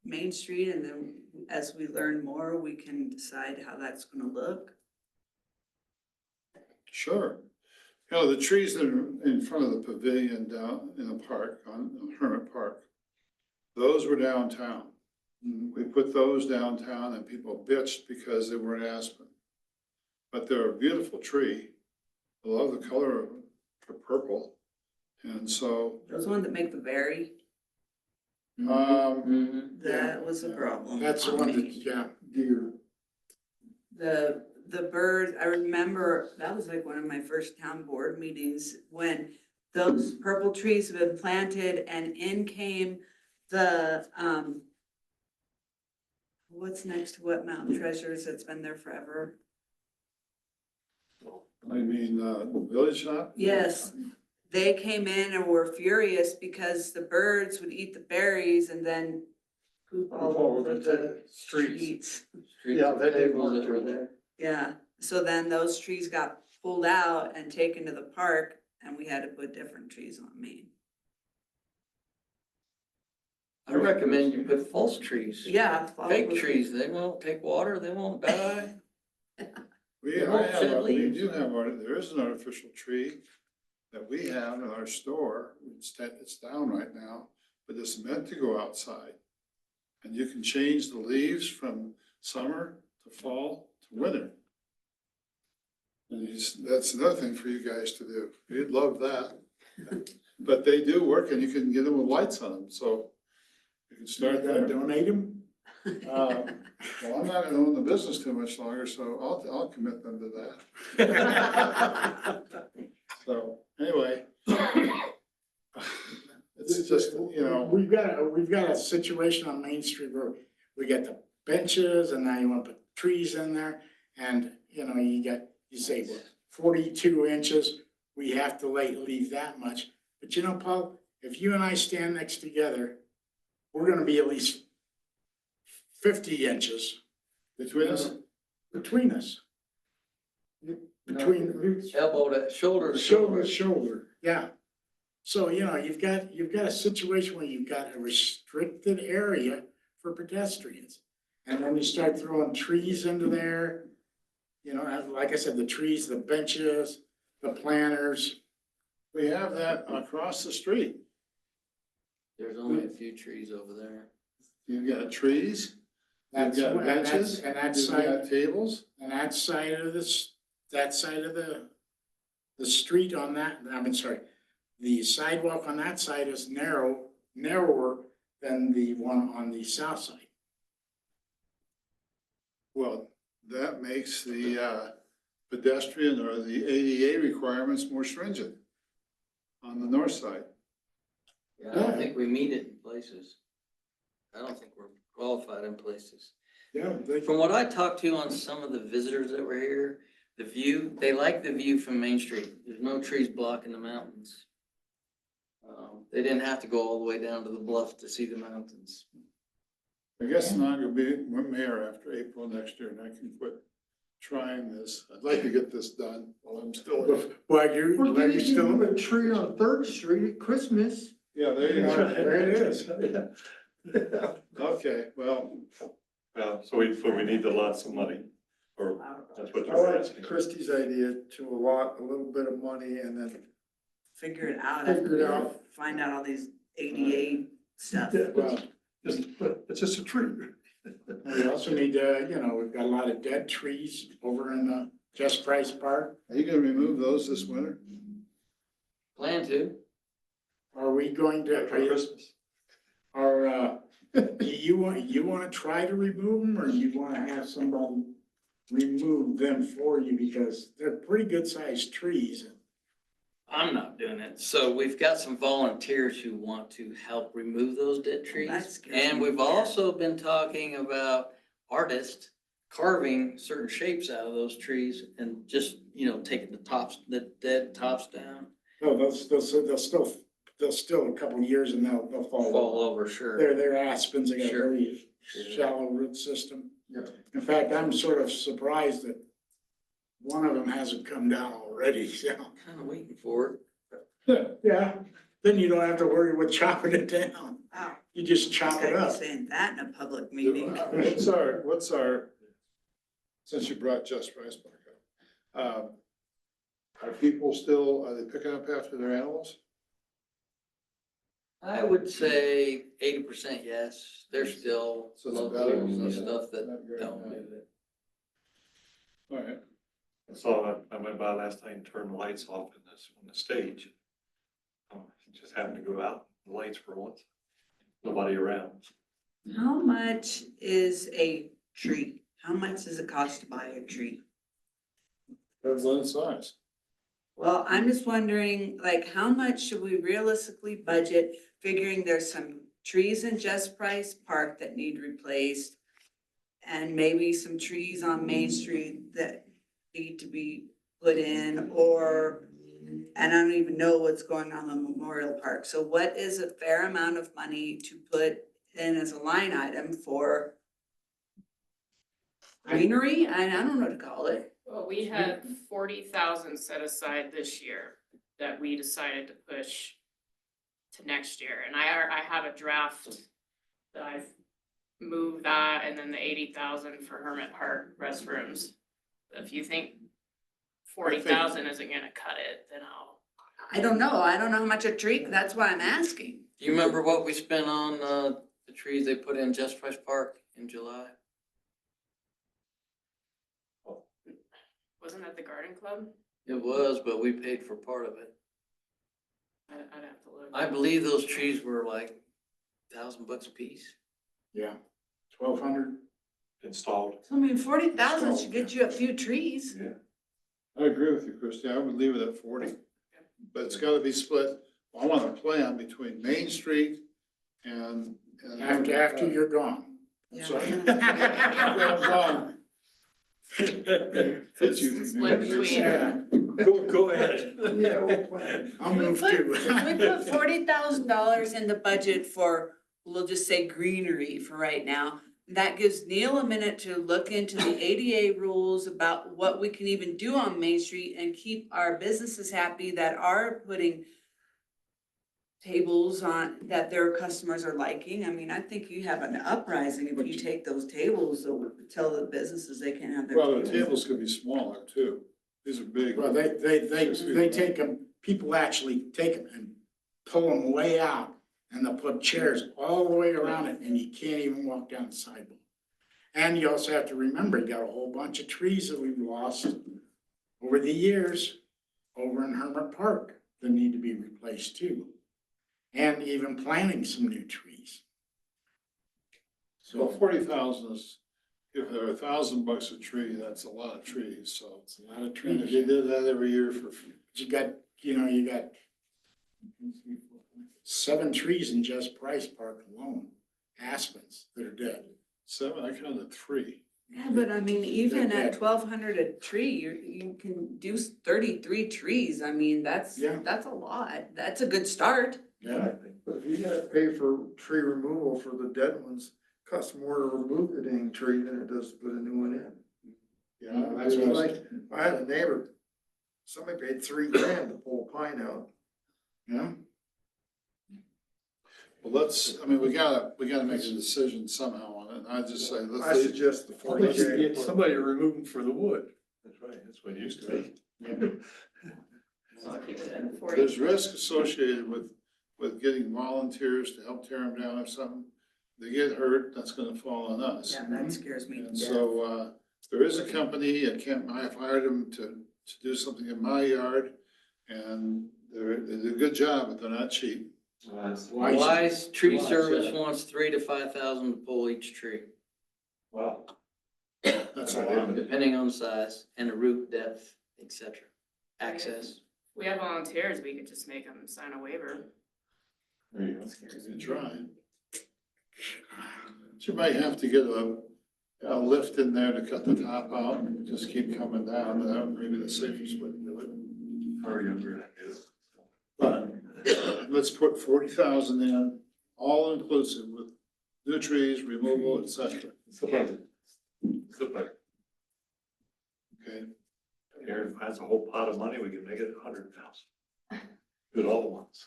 Main Street, and then as we learn more, we can decide how that's gonna look? Sure. You know, the trees that are in front of the pavilion down in the park, on Hermit Park, those were downtown. We put those downtown and people bitched because they weren't aspen. But they're a beautiful tree. I love the color of them, they're purple. And so, Those ones that make the berry, Mm-hmm. that was a problem. That's the on one that, me. yeah. Deer. The birds, I remember, that was like one of my first town board meetings, when those purple trees have been planted and in came the, what's next to what Mountain Treasures that's been there forever? I mean, Village Shop? Yes, they came in and were furious because the birds would eat the berries and then poop all over the streets. Yeah, they did Tables work that were too. there. Yeah, so then those trees got pulled out and taken to the park, and we had to put different trees on Main. I recommend you put false trees. Yeah. Fake trees, they won't take water, they won't die. We, They won't shed we leaves. do have there is an artificial tree that we have in our store. It's down right now, but it's meant to go outside. And you can change the leaves from summer to fall to winter. And that's another thing for you guys to do. You'd love that. But they do work and you can get them with lights on them, so you can start Gonna that. donate them? Well, I'm not gonna own the business too much longer, so I'll commit them to that. So, anyway. It's just, We've got a situation on Main Street where we got the benches and now you want to put trees in there. And, you say, well, 42 inches, we have to leave that much. But Paul, if you and I stand next together, we're gonna be at least 50 inches between us, between us. Between Elbow to shoulder to shoulder shoulder. to shoulder, yeah. So, you've got a situation where you've got a restricted area for pedestrians. And when you start throwing trees into there, like I said, the trees, the benches, the planters. we have that across the street. There's only a few trees over there. You've got trees, you've That's, got and that's, benches, and that you've side, got tables. and that side of the street on that, the sidewalk on that side is narrower than the one on the south side. Well, that makes the pedestrian or the ADA requirements more stringent on the north side. Yeah, I don't think we meet it in places. I don't think we're qualified in places. Yeah. From what I talked to on some of the visitors that were here, the view, they like the view from Main Street. There's no trees blocking the mountains. They didn't have to go all the way down to the bluff to see the mountains. I guess I'm not gonna be mayor after April next year and I can quit trying this. I'd like to get this done while I'm still here. Well, you're still. a tree on Third Street at Christmas. Yeah, there you go. There it is. Okay, well, So we need to lot some money, or that's what I you're asking. like Christie's idea to allot a little bit of money and then Figure it out Figure after it we out. find out all these ADA stuff. Well, It's just a tree. We also need to, we've got a lot of dead trees over in the Just Price Park. Are you gonna remove those this winter? Plan to. Are we going to, For Christmas. you wanna try to remove them, or you wanna have somebody remove them for you, because they're pretty good sized trees. I'm not doing it. So we've got some volunteers who want to help remove those dead That's trees. good. And we've also been talking about artists carving certain shapes out of those trees and just, taking the dead tops down. No, they'll still a couple of years and they'll fall. Fall over, sure. They're aspens, they got a Sure. very Sure. shallow root system. Yeah. In fact, I'm sort of surprised that one of them hasn't come down already, so. Kind of waiting for it. Yeah, then you don't have to worry with chopping it down. Wow. You just chop it up. Saying that in a public meeting. What's our, since you brought Just Price Park up, are people still, are they picking up after their animals? I would say 80% yes. There's still So it's locals better. and stuff that Not great, don't no. do it. All right. So I went by last night and turned the lights off on the stage. Just happened to go out, the lights for once, nobody around. How much is a tree? How much does it cost to buy a tree? Depends on the size. Well, I'm just wondering, like, how much should we realistically budget, figuring there's some trees in Just Price Park that need replaced, and maybe some trees on Main Street that need to be put in, and I don't even know what's going on in Memorial Park. So what is a fair amount of money to put in as a line item for greenery? I don't know what to call it. Well, we had 40,000 set aside this year that we decided to push to next year. And I have a draft that I've moved that, and then the 80,000 for Hermit Park restrooms. If you think 40,000 isn't gonna cut it, then I don't know. I don't know how much a tree, that's why I'm asking. Do you remember what we spent on the trees they put in Just Price Park in July? wasn't that the garden club? It was, but we paid for part of it. I'd have to look. I believe those trees were like $1,000 a piece. Yeah, 1,200. Installed. So I mean, 40,000 should get you a few trees. Yeah. I agree with you, Christie. I would leave it at 40. But it's gotta be split. I want a plan between Main Street and. After you're gone. Yeah. Sorry. I'm gone. Fits you. Split between. Yeah, Go ahead. Yeah, we'll plan. I'll move too. We put $40,000 in the budget for, we'll just say greenery for right now. That gives Neil a minute to look into the ADA rules about what we can even do on Main Street and keep our businesses happy that are putting tables on that their customers are liking. I mean, I think you have an uprising if you take those tables or tell the businesses they can't have their. Well, the tables could be smaller too. These are big. Well, they take them, people actually take them and pull them way out, and they'll put chairs all the way around it, and you can't even walk down the sidewalk. And you also have to remember, you got a whole bunch of trees that we've lost over the years over in Hermit Park that need to be replaced too. And even planting some new trees. Well, So 40,000 is, if they're $1,000 a tree, that's a lot of trees, so. it's a lot of And trees. if you did that every year for, You got 7 trees in Just Price Park alone, aspens that are dead. 7, I counted 3. Yeah, but I mean, even They're at dead. 1,200 a tree, you can do 33 trees. I mean, that's Yeah. a lot. That's a good start. Yeah. But if you gotta pay for tree removal for the dead ones, costs more to remove the dang tree than it does to put a new one in. Yeah, That's what I was- Like, I had a neighbor, somebody paid $3,000 to pull a pine out. Yeah. Well, we gotta make a decision somehow on it. And I just say, I let's leave. suggest the 40K. Somebody to remove them for the wood. That's right, that's what it used to be. There's risk associated with getting volunteers to help tear them down or something. they get hurt, that's gonna fall on us. Yeah, that scares me to And death. so, there is a company, I've hired them to do something in my yard, and they do a good job, but they're not cheap. Wise Tree Wise, Service yeah. wants 3,000 to 5,000 to pull each tree, Wow. That's a lot. depending on size and the root depth, et cetera. Access. We have volunteers, we could just make them sign a waiver. There you go. You try. You might have to get a lift in there to cut the top out and just keep coming down. That may be the safest way to do it. Our younger is. But let's put 40,000 in, all inclusive with new trees, removal, et cetera. It's the budget. It's the budget. Okay, Aaron finds a whole pot of money, we can make it 100,000. Do it all at once.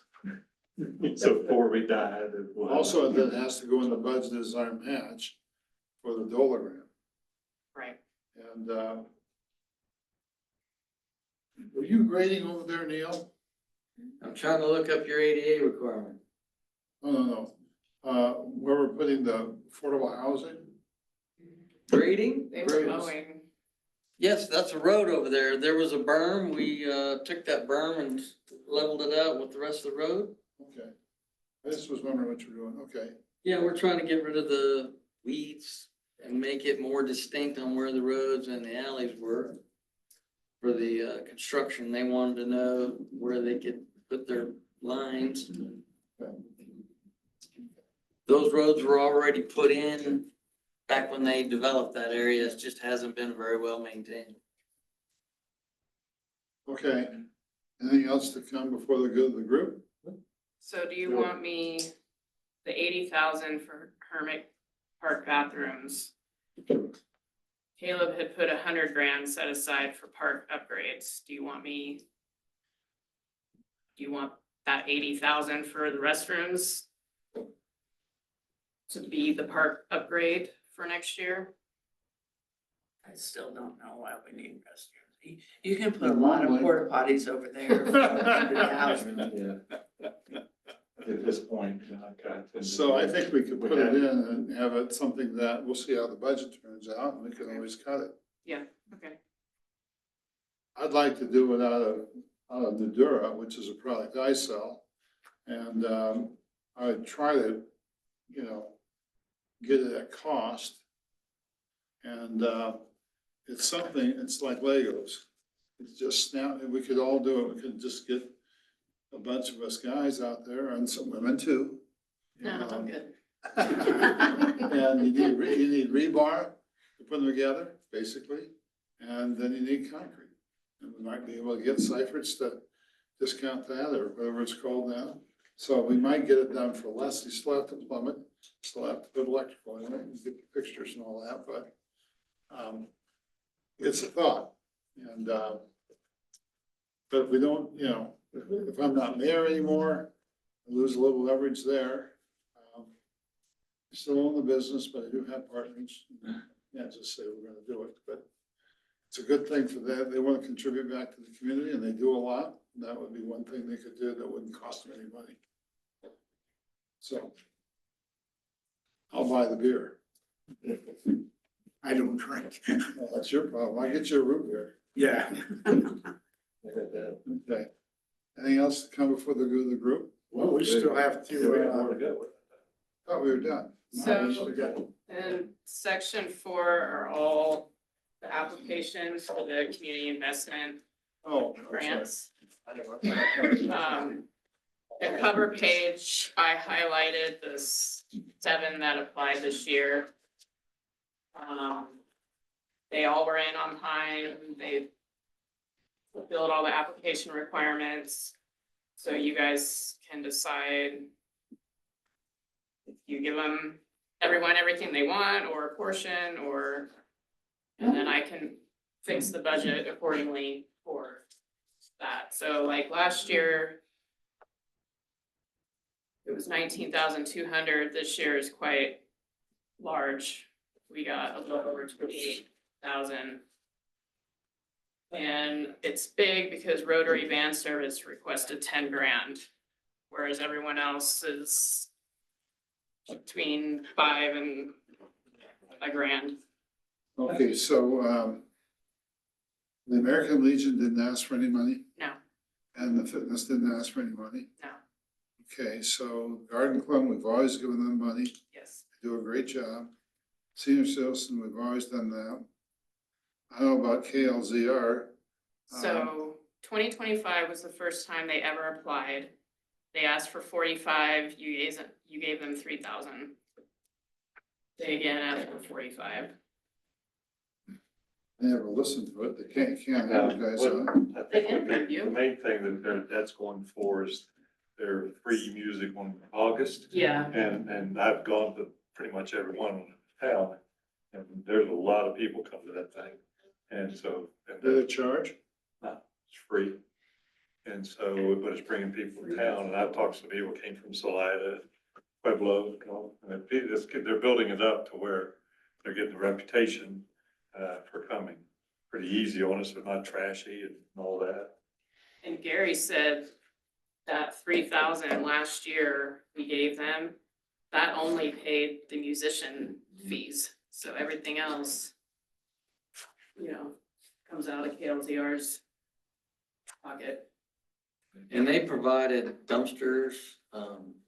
So before we die, then we'll have- also, that has to go in the budget as our match for the DOLA grant. Right. And, were you grading over there, Neil? I'm trying to look up your ADA requirement. No. Where we're putting the affordable housing? Grading? They were mowing. Yes, that's a road over there. There was a berm. We, took that berm and leveled it out with the rest of the road. Okay. I just was wondering what you're doing. Okay. Yeah, we're trying to get rid of the weeds and make it more distinct on where the roads and the alleys were. For the, construction, they wanted to know where they could put their lines. Those roads were already put in back when they developed that area. It just hasn't been very well maintained. Okay. Anything else to come before the good of the group? So do you want me, the 80,000 for Hermit Park bathrooms? Caleb had put 100 grand set aside for park upgrades. Do you want that 80,000 for the restrooms? To be the park upgrade for next year? I still don't know why we need restrooms. You can put a lot of porta potties over there. for $100,000. Yeah. At this point, okay. So I think we could put it in and have it something that, we'll see how the budget turns out, and we can always cut it. Yeah, okay. I'd like to do it out of Nudura, which is a product I sell. And, I'd try to, get it at cost. And, it's something, it's like Legos. It's just snap, we could all do it. We could just get a bunch of us guys out there and some women too. No, I'm good. And you need rebar to put them together, basically, and then you need concrete. And we might be able to get Cypress to discount that or whatever it's called now. So we might get it done for less. You still have to plumb it, still have to put electrical in it and get the fixtures and all that, but it's a thought. And but if we don't, if I'm not mayor anymore, I lose a little leverage there. I still own the business, but I do have partners. Can't just say we're gonna do it, but it's a good thing for them. They want to contribute back to the community and they do a lot. That would be one thing they could do that wouldn't cost them any money. So I'll buy the beer. I don't drink. Well, that's your problem. I get you a root beer. Yeah. Okay. Anything else to come before the good of the group? Well, we still have Yeah, we have to, more to go. Thought we were done. So- we still got- And section 4 are all the applications for the community investment Oh, I'm sorry. grants. The cover page, I highlighted the 7 that applied this year. They all were in on time, they fulfilled all the application requirements. So you guys can decide if you give them, everyone, everything they want, or a portion, or, and then I can fix the budget accordingly for that. So like last year, it was 19,200. This year is quite large. We got a little over 28,000. And it's big because Rotary Van Service requested 10 grand, whereas everyone else is between 5 and a grand. Okay, so, the American Legion didn't ask for any money No, and the fitness didn't ask for any money. no, Okay, so Garden Club, we've always given them money, yes. they do a great job. Senior Citizen, we've always done that. I don't know about KLZR. So 2025 was the first time they ever applied. They asked for 45, you gave them 3,000. They again asked for 45. They never listened to it, they can't Now, advertise what- on I They think can the review. the main thing that's going for is their free music on August. Yeah. And I've gone to pretty much every one in town, and there's a lot of people come to that thing. And so, and it. Do they it's charge? free. And so, but it's bringing people to town, and I've talked to some people who came from Salida, Pueblo, you know, and they're building it up to where they're getting the reputation, for coming. Pretty easy on us, they're not trashy and all that. And Gary said that 3,000 last year we gave them, that only paid the musician fees. So everything else, you know, comes out of KLZR's pocket. And they provided dumpsters,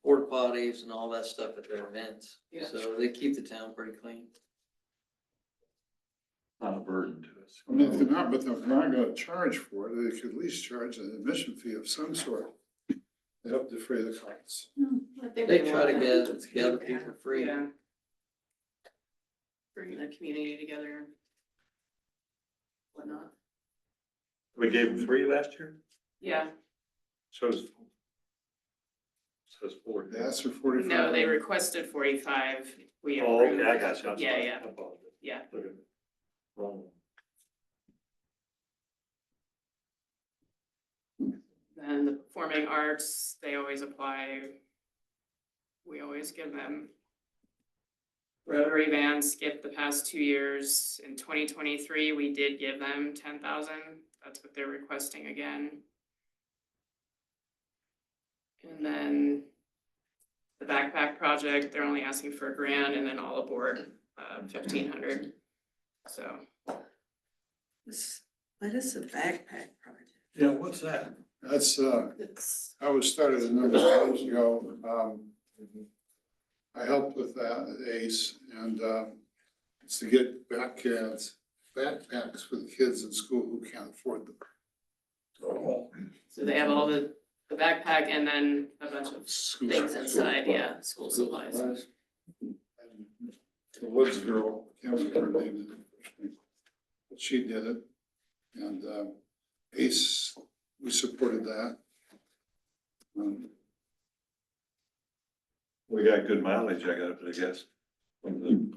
porta potties and all that stuff at their events. Yeah. So they keep the town pretty clean. Not a burden to us. I mean, if they're not, but they're not gonna charge for it, they could at least charge an admission fee of some sort. To help defray the costs. I think They try to want gather people for free. Yeah. Bringing the community together. Whatnot. We gave them 3 last year, Yeah, shows. Says 4. They asked for 45. no, they requested 45. We Oh, approved. okay, I got you. I'm Yeah, sorry. yeah, I apologize. yeah. Okay. Wrong. Then the performing arts, they always apply. We always give them. Rotary Van skipped the past 2 years. In 2023, we did give them 10,000. That's what they're requesting again. And then the backpack project, they're only asking for a grand, and then all aboard, 1,500. So What is a backpack project? Yeah, what's that? That's, it's, I was started a number of years ago. I helped with that at ACE and, it's to get backpacks for the kids in school who can't afford them. so they have all the backpack and then a bunch of School things supplies. inside, yeah, school supplies. And the Woods girl, can't remember her name, but she did it. And, ACE, we supported that. We got good mileage, I guess, from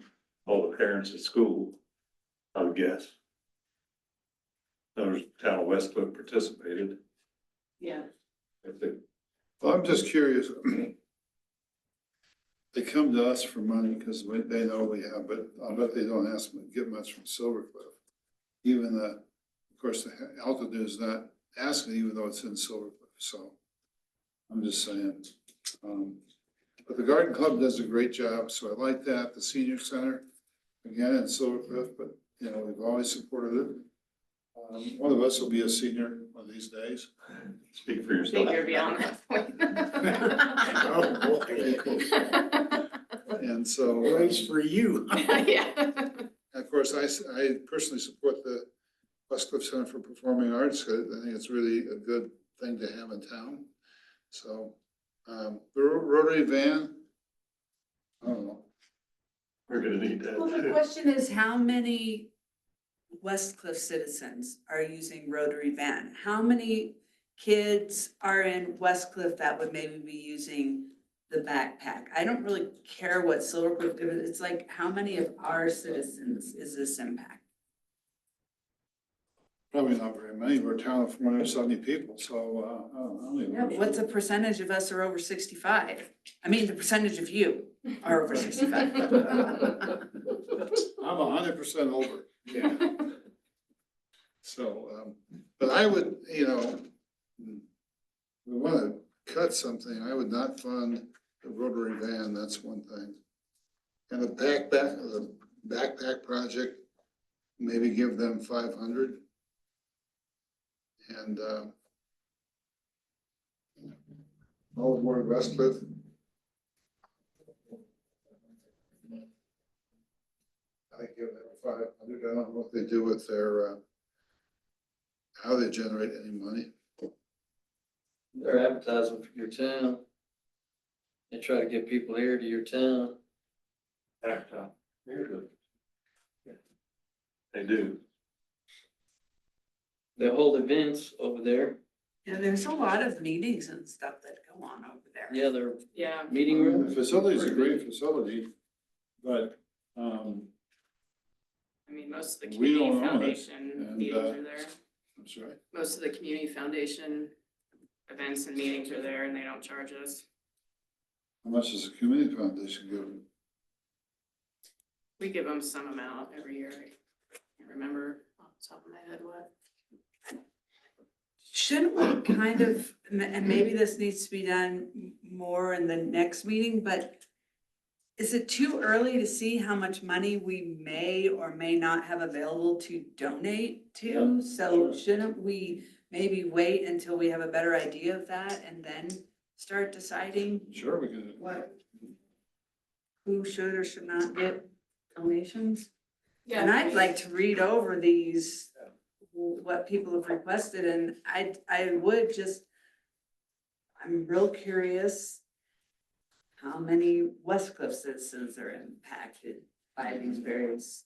all the parents at school, I would guess. There's town of Westcliff participated. Yeah, If they, Well, I'm just curious. They come to us for money because they know we have, but I bet they don't get much from Silver Cliff. Even of course, the altitude is not asking, even though it's in Silver Cliff, so I'm just saying. But the Garden Club does a great job, so I like that. The senior center, again, in Silver Cliff, but you know, we've always supported it. One of us will be a senior one of these days. speak for I yourself. think you're beyond that point. And so. Race for you. Yeah. Of course, I personally support the Westcliff Center for Performing Arts. I think it's really a good thing to have in town. So, the Rotary Van, I don't know. We're gonna need that Well, the too. question is, how many Westcliff citizens are using Rotary Van? How many kids are in Westcliff that would maybe be using the backpack? I don't really care what Silver Cliff gives, it's like, how many of our citizens is this impact? Probably not very many. We're a town of 470 people, so, I don't know. Yeah, but what's the percentage of us are over 65? I mean, the percentage of you are over 65. I'm 100% over. Yeah. So, but I would, you know, we want to cut something. I would not fund the rotary van, that's one thing. And the backpack project, maybe give them 500. And, Old Ward Westcliff. I give them 500. I don't know what they do with their, how they generate any money. They're advertising for your town. They try to get people here to your town. Very good. They do. They hold events over there. Yeah, there's a lot of meetings and stuff that go on over there. Yeah, they're Yeah, meeting The rooms. facility's a great facility, but, I mean, most of the We community don't own it, foundation and, meetings are there. I'm sorry. Most of the community foundation events and meetings are there and they don't charge us. How much does the community foundation give them? We give them some amount every year. I can't remember off the top of my head what. Shouldn't we kind of, and maybe this needs to be done more in the next meeting, but is it too early to see how much money we may or may not have available to donate to? So shouldn't we maybe wait until we have a better idea of that and then start deciding Sure, we can. what, who should or should not get donations? And I'd like to read over these, what people have requested, and I would just, I'm real curious how many Westcliff citizens are impacted by these various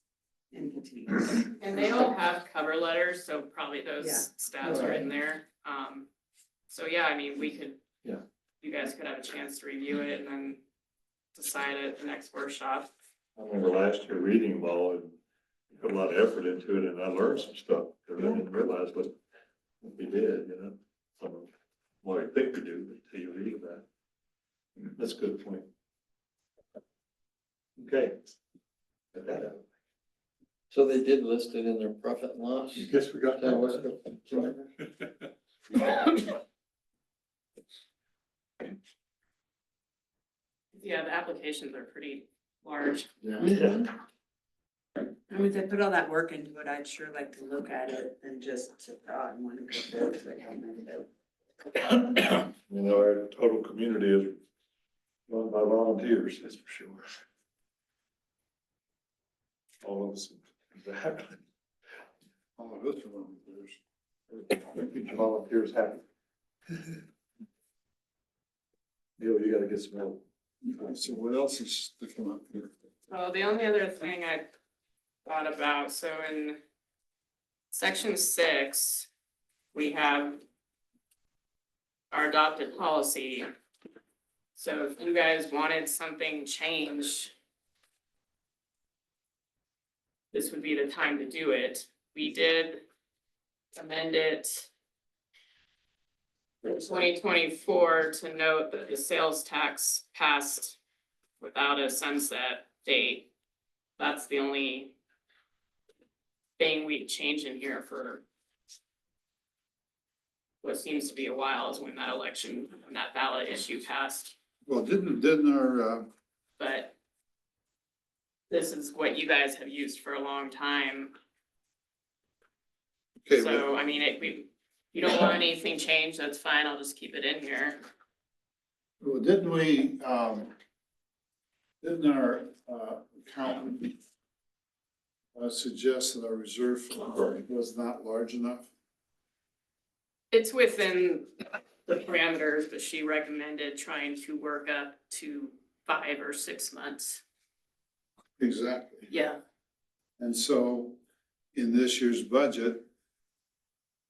entities. And they all have cover letters, so probably Yeah. those stats are in there. So yeah, I mean, we could. Yeah. You guys could have a chance to review it and then decide at the next workshop. I remember last year reading them all and put a lot of effort into it, and I learned some stuff, because I didn't realize what we did, you know? Some of what I think we do until you read about it. That's a good point. Okay. Got that out. So they did list it in their profit and loss. Guess we got Town that. Westcliff. Yeah, the applications are pretty large. Yeah. I mean, if they put all that work into it, I'd sure like to look at it and just to throw it in one go. You know, our total community is run by volunteers, that's for sure. All of us. Exactly. All of us are volunteers. Keep the volunteers happy. Neil, you gotta get some help. So what else is sticking up here? Well, the only other thing I thought about, so in section 6, we have our adopted policy. So if you guys wanted something changed, this would be the time to do it. We did amend it in 2024 to note that the sales tax passed without a sunset date. That's the only thing we change in here for what seems to be a while, is when that election, when that ballot issue passed. Well, didn't our, But this is what you guys have used for a long time. okay, So, I mean, you don't want anything changed, that's fine, I'll just keep it in here. well, didn't we, didn't our, accountant suggest that our reserve fund was not large enough? It's within the parameters, but she recommended trying to work up to 5 or 6 months. Exactly. Yeah. And so in this year's budget,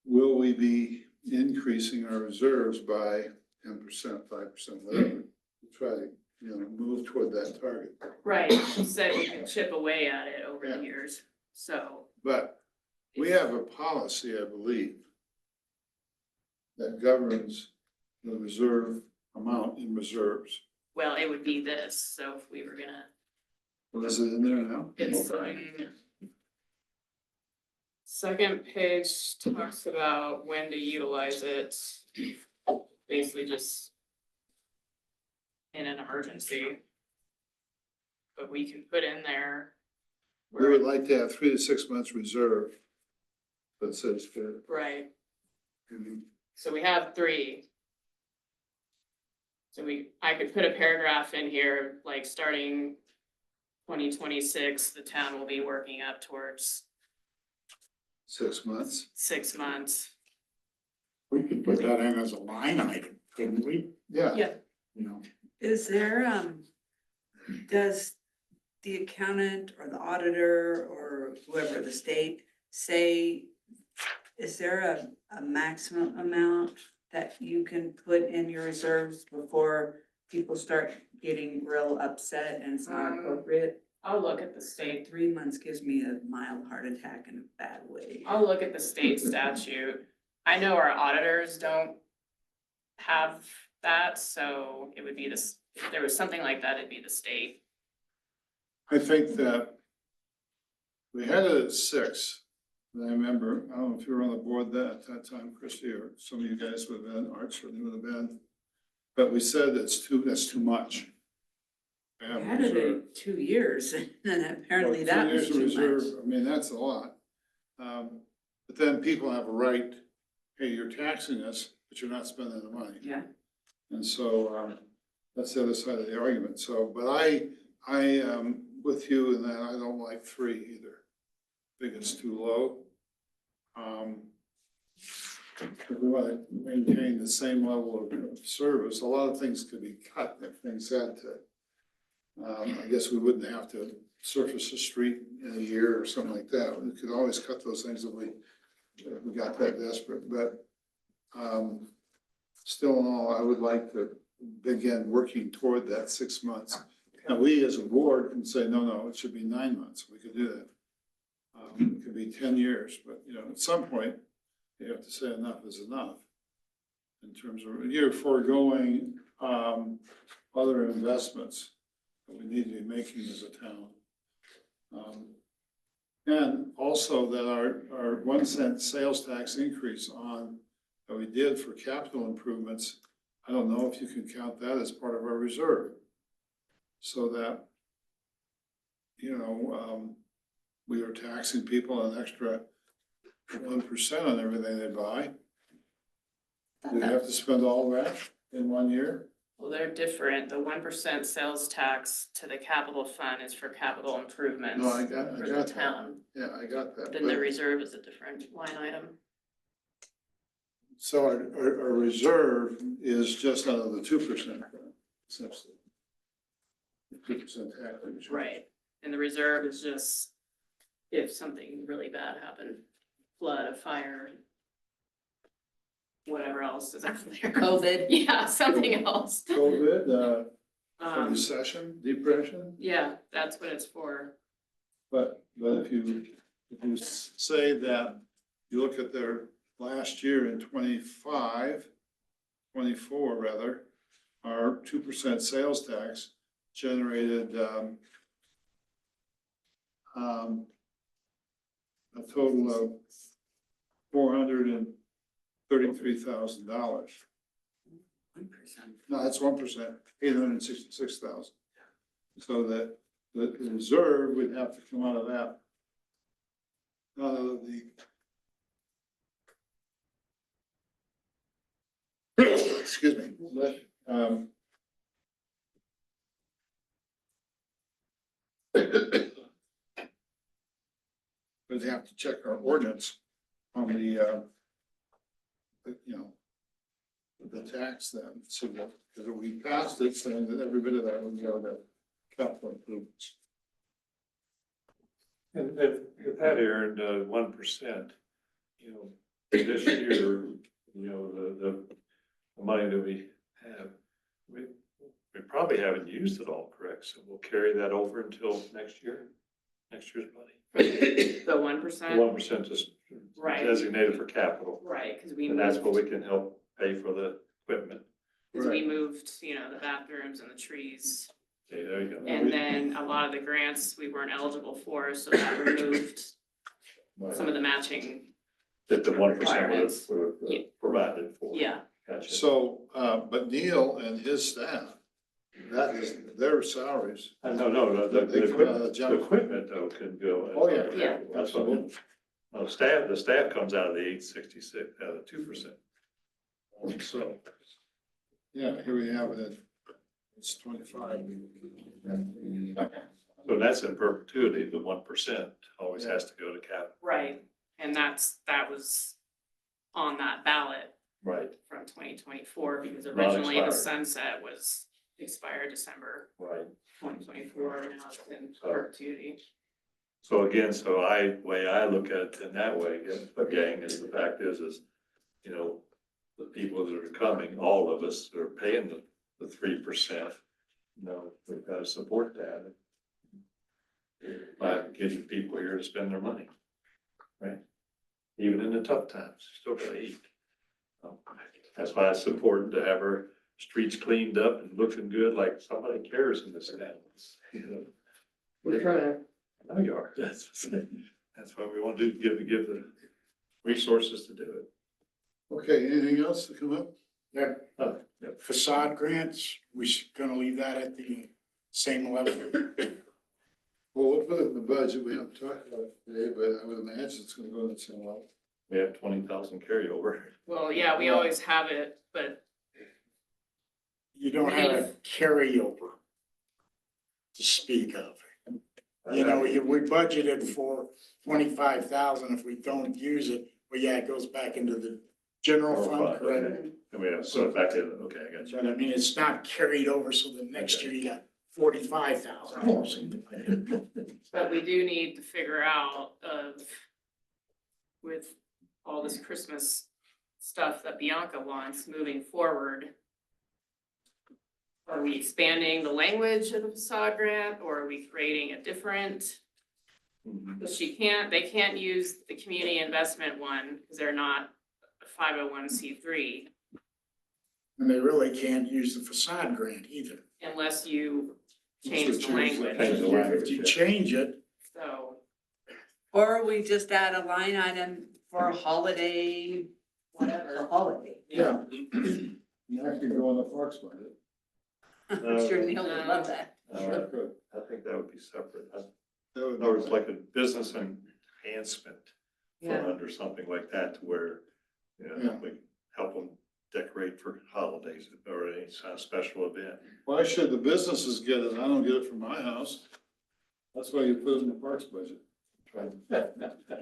will we be increasing our reserves by 10%, 5%, whatever? To try to, move toward that target. Right, she said we could chip away at it over the years, so. But we have a policy, I believe, that governs the reserve amount in reserves. Well, it would be this, so if we were gonna, Well, is it in there now? it's second page talks about when to utilize it. Basically just in an emergency. But we can put in there. We would like to have 3 to 6 months reserve. That says fair. Right, Mhm. so we have 3. So I could put a paragraph in here, like starting 2026, the town will be working up towards 6 months. 6 months. We could put that in as a line item, couldn't we? Yeah. Yeah. You know, Is there, does the accountant or the auditor or whoever, the state, say, is there a maximum amount that you can put in your reserves before people start getting real upset and it's not Um, appropriate? I'll look at the state, 3 months gives me a mild heart attack in a bad way. I'll look at the state statute. I know our auditors don't have that, so it would be this, if there was something like that, it'd be the state. I think that we had it at 6. And I remember, I don't know if you were on the board at that time, Christie, or some of you guys would have been, Art certainly would have been. But we said that's too much. I had it at 2 years and apparently that was too much. I mean, that's a lot. But then people have a right, hey, you're taxing us, but you're not spending the money. Yeah, And so, that's the other side of the argument. So, but I am with you in that I don't like 3 either. I think it's too low. If we want to maintain the same level of service, a lot of things could be cut if things had to. I guess we wouldn't have to surface a street in a year or something like that. We could always cut those things if we got that desperate, but, still in all, I would like to begin working toward that 6 months. Now, we as a board can say, no, it should be 9 months. We could do that. It could be 10 years, but, at some point, you have to say enough is enough. In terms of, you're foregoing, other investments that we need to be making as a town. And also that our 1 cent sales tax increase that we did for capital improvements, I don't know if you can count that as part of our reserve. So that, we are taxing people an extra 1% on everything they buy. Do they have to spend all that in 1 year? Well, they're different. The 1% sales tax to the capital fund is for capital improvements. No, I got For the that. town. Yeah, I got that. Then the but- reserve is a different line item. So our reserve is just out of the 2%, essentially. 2% tax. reserve. Right, and the reserve is just if something really bad happened, flood, a fire, whatever else is out there. COVID. Yeah, something else. COVID, Um, recession, depression, yeah, that's what it's for. but if you say that, you look at their last year in 24 rather, our 2% sales tax generated, a total of $433,000. 1%. No, that's 1%, 866,000. So that the reserve would have to come out of that. Out of the. Excuse me. We'd have to check our ordinance on the tax then, so that, because we passed it saying that every bit of that would go to capital improvements. And if that earned 1%, this year, the money that we have, we probably haven't used it all, correct? So we'll carry that over until next year's money. The 1%, The 1% is Right. designated for capital, right, because we and that's what moved, we can help pay for the equipment. because we moved, the bathrooms and the trees. Okay, there you go. And then a lot of the grants we weren't eligible for, so that removed some of the matching, That the 1% requirements. would Yeah. provided for. yeah. Gotcha. So, but Neil and his staff That is their salaries. No, the They come out of the equipment, the general. equipment though can go. Oh, yeah. Yeah. That's what, no, the staff comes out of the 866, out of 2%. So, yeah, here we have it. It's 25. So that's in perpetuity, the 1% always has to go to capital. Right, and that was on that ballot Right, from 2024, because Not originally the expired. sunset was expired December right. 2024, and now it's in perpetuity. So again, way I look at it in that way, again, is the fact is, you know, the people that are coming, all of us that are paying the 3%, you know, we've got to support that. By getting people here to spend their money, right? Even in the tough times, still gotta eat. That's why it's important to have our streets cleaned up and looking good, like somebody cares in this town. You know, We're trying. I know you are. That's what we want to do, give the resources to do it. Okay, anything else to come up? Yep. Yep. Facade grants, we're gonna leave that at the same level. Well, we'll put it in the budget. We haven't talked about it today, but I would imagine it's gonna go in the same level. We have 20,000 carryover. Well, yeah, we always have it, but You don't have a carryover to speak of. You know, we budgeted for 25,000. If we don't use it, well, yeah, it goes back into the general fund, correct? And we have, so back in, okay, I got you. But I mean, it's not carried over, so the next year you got 45,000 or something like that. But we do need to figure out with all this Christmas stuff that Bianca wants moving forward. Are we expanding the language of the facade grant, or are we creating a different? Mhm. Because they can't use the community investment one, because they're not a 501c3, And they really can't use the facade grant either. unless you So change the change the- language. Change the language. If you change it, So, Or we just add a line item for a holiday, whatever, holiday. yeah, You actually go on the Parks budget. I'm sure Neil would love that. Good. I think that would be separate. That would Or be it's like a business enhancement Yeah. fund or something like that, to where, you Yeah. know, we help them decorate for holidays or any kind of special event. Why should the businesses get it? I don't get it from my house. That's why you put it in the Parks budget.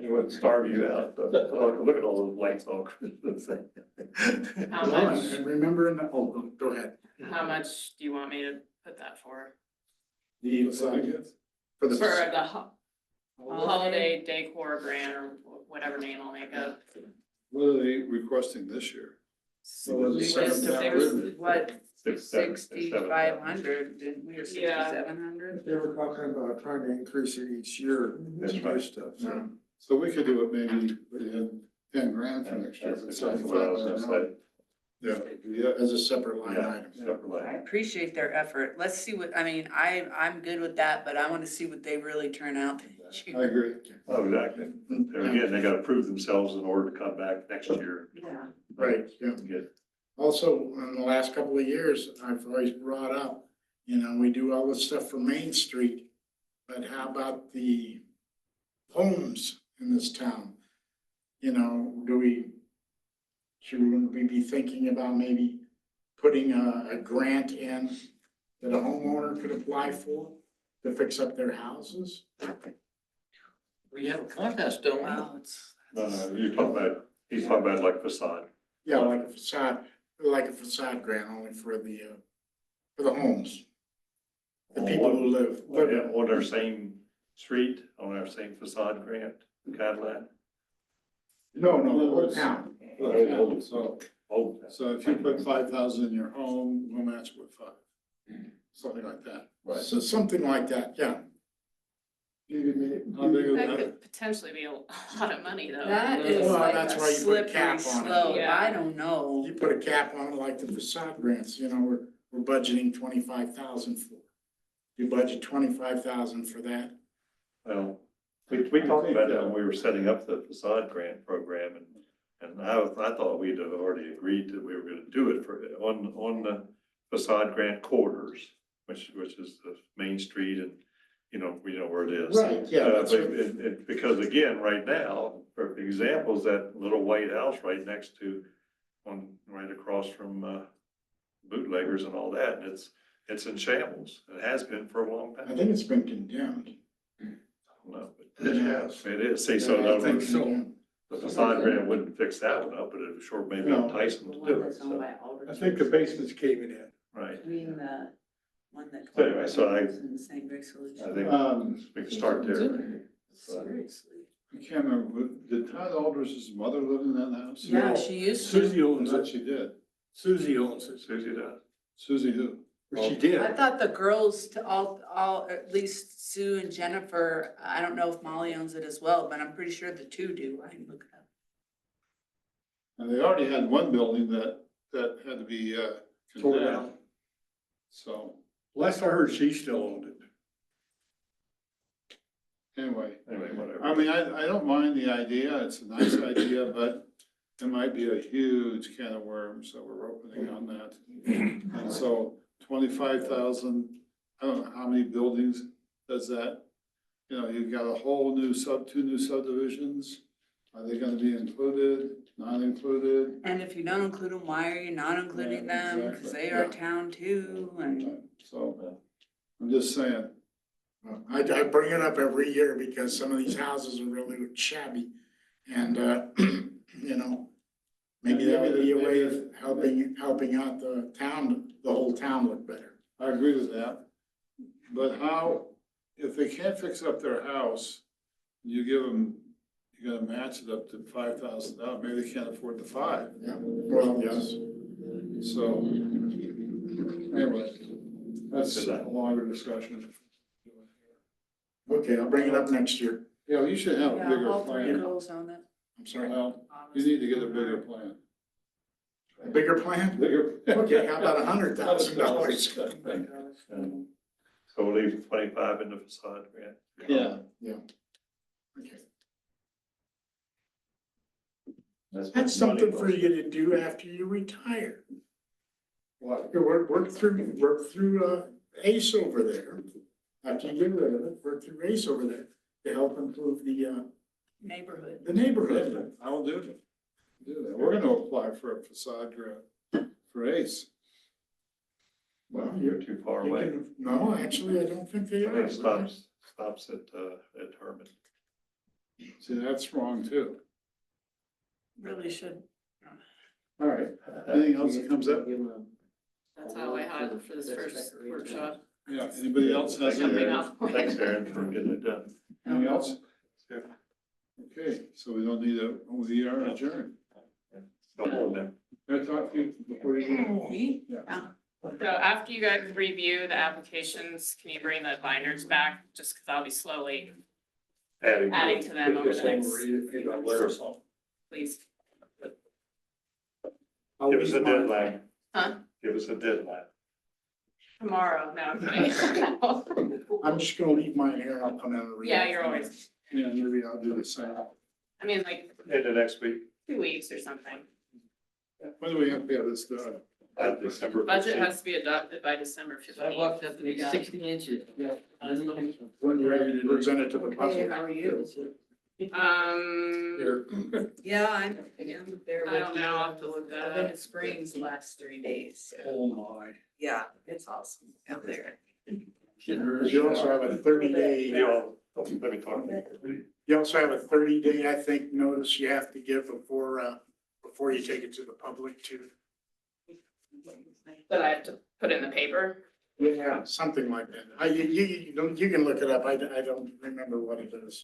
He wouldn't starve you out, but look at all those lights all Christmas. how much, and remember, go ahead. how much do you want me to put that for? The For the. For the holiday decor grant, or whatever name I'll make up. What are they requesting this year? So We it's went to- there was- 7,000. What, 6,700. 6,500, didn't we, or Yeah. 6,700? They were talking about trying to increase it each year. That's right. Stuff, Yeah. So we could do it maybe within 10 grand for next year. That's exactly what I was gonna say. Yeah. As a separate line Yeah, item. separate I line. appreciate their effort. Let's see what, I mean, I'm good with that, but I want to see what they really turn out. I agree. Oh, exactly. There again, they gotta prove themselves in order to come back next year Yeah. Right, yeah. and get. Also, in the last couple of years, I've always brought up, you know, we do all this stuff for Main Street, but how about the homes in this town? You know, should we be thinking about maybe putting a grant in that a homeowner could apply for to fix up their houses? We have a contest, don't we? Wow, it's. No, he's talking about like facade. Yeah, like a facade grant only for the homes. The people who live in. On our same street, on our same facade grant, Cadillac. No, whole town. So, Oh, so if you put 5,000 in your home, we'll match it with 5. Something like that. So something like that, yeah. How big is That that? could potentially be a lot of money, though. That is Well, like that's a why you put a slippery cap on it. slope. Yeah. I don't know. You put a cap on it like the facade grants, you know, we're budgeting 25,000 for. You budget 25,000 for that. well, we talked about that when we were setting up the facade grant program, and I thought we'd have already agreed that we were gonna do it on the facade grant quarters. which is the main street and, we know where it is. Right, yeah, that's But what- because again, right now, for examples, that little white house right next to, right across from, bootleggers and all that, and it's in shambles. It has been for a long I time. think it's been condemned. No, It has. It is, see, so I think so. the facade grant wouldn't fix that one up, but it sure maybe No. entice them to do it, so, I think the basement's caving in. right. Between the one that. So anyway, so I- And the St. Greg Solution. I think we can start there. Seriously. I can't remember, did Todd Alders' mother live in that house? Yeah, she used to. Susie owns But it. she did. Susie owns it. Susie does. Susie who? Or she did. I thought the girls to all, at least Sue and Jennifer, I don't know if Molly owns it as well, but I'm pretty sure the two do. I can look it up. And they already had one building that had to be, Tore condemned. down. So, Last I heard, she still owned it. anyway, Anyway, whatever. I mean, I don't mind the idea, it's a nice idea, but it might be a huge can of worms that we're opening on that. And so 25,000, I don't know how many buildings does that? You've got a whole new two new subdivisions. Are they gonna be included, not included? And if you don't include them, why are you not including Yeah, them? Cause exactly. they are Yeah. town too, and So, I'm just saying, I bring it up every year because some of these houses are really shabby. And, maybe that would be a way of helping out the town, the whole town look better. I agree with that. But how, if they can't fix up their house, you give them, you're gonna match it up to $5,000, maybe they can't afford the five. Yeah, well, yes. So, anyway, that's a longer discussion. Okay, I'll bring it up next year. Yeah, you should have a yeah, bigger all three plan. girls own it. I'm sorry. Well, you need to get a bigger plan. A bigger plan? Bigger. Okay, how about $100,000? And so we'll leave 25 in the facade grant. Yeah, Okay. That's That's something for you to do after you retire. what? You work through ACE over there. After you get rid of it, work through ACE over there to help improve the Neighborhood. neighborhood. I will do that. Do that. We're gonna apply for a facade grant for ACE. Well, You're too far you away. can- No, actually, I don't think they I are. think stops at Herman. See, that's wrong too. Really should. All right, anything else that comes up? That's all I had for this first workshop. Yeah, anybody else has Jumping anything? off. Thanks, Aaron, for getting it done. Anything else? Yeah. Okay, so we don't need we are adjourned. Don't hold them. Can I talk to you before you? Me? Yeah. So after you guys review the applications, can you bring the binders back? Just because I'll be slowly adding to them over the next, please. Give us a deadline. Huh? Give us a deadline. Tomorrow, no, I'm kidding. I'm just gonna leave mine here and I'll come in and read. Yeah, it. you're always, Yeah, maybe I'll do the same. I mean, like In the next week, 2 weeks or something. When do we have to have this done? December. Budget 15th. has to be adopted by December Sidewalks 15th. have to be 60 inches. When you're ready to present it to the Hey, public. how are you? Here. Yeah, I'm. I don't know, I'll have to look that I've been up. at Springs the last 3 days. So, Oh, my. yeah, it's awesome out there. You also have a 30-day, Let me talk. you also have a 30-day, I think, notice you have to give before you take it to the public too. That I have to put in the paper. Yeah, something like that. You can look it up. I don't remember what it is.